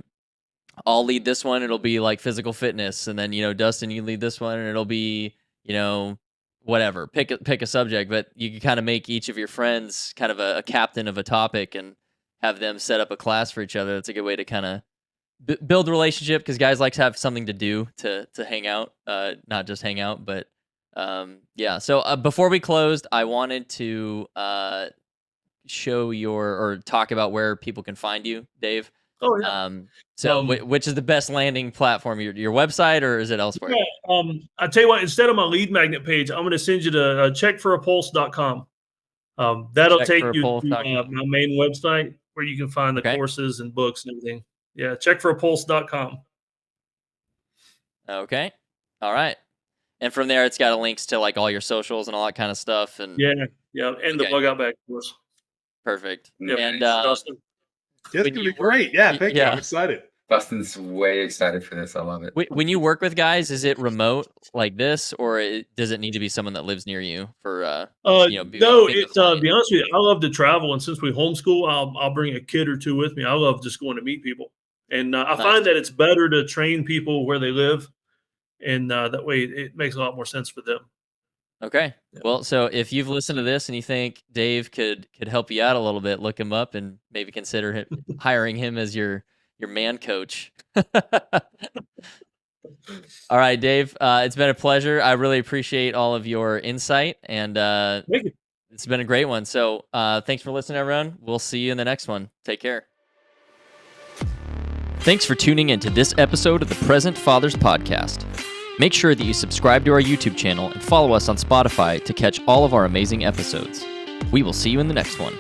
I'll lead this one. It'll be like physical fitness, and then Dustin, you lead this one, and it'll be whatever. Pick a subject, but you can kind of make each of your friends kind of a captain of a topic, and have them set up a class for each other. That's a good way to kind of build a relationship, because guys like to have something to do to hang out, not just hang out, but yeah. So before we closed, I wanted to show or talk about where people can find you, Dave. Oh yeah. So which is the best landing platform? Your website, or is it elsewhere? Yeah, I tell you what, instead of my lead magnet page, I'm going to send you to checkforapulse.com. That'll take you to my main website where you can find the courses and books and everything. Yeah, checkforapulse.com. Okay. All right. And from there, it's got links to like all your socials and all that kind of stuff. And yeah, and the bug out bag course. Perfect. Yeah, and Dustin, it's gonna be great. Yeah, thank you. I'm excited. Dustin's way excited for this. I love it. When you work with guys, is it remote like this, or does it need to be someone that lives near you for? No, it's to be honest with you, I love to travel, and since we homeschool, I'll bring a kid or two with me. I love just going to meet people, and I find that it's better to train people where they live, and that way it makes a lot more sense for them. Okay. Yeah. Well, so if you've listened to this and you think Dave could help you out a little bit, look him up and maybe consider hiring him as your man coach. All right, Dave. It's been a pleasure. I really appreciate all of your insight, and thank you. It's been a great one. So thanks for listening, everyone. We'll see you in the next one. Take care. Thanks for tuning into this episode of the Present Fathers Podcast. Make sure that you subscribe to our YouTube channel and follow us on Spotify to catch all of our amazing episodes. We will see you in the next one.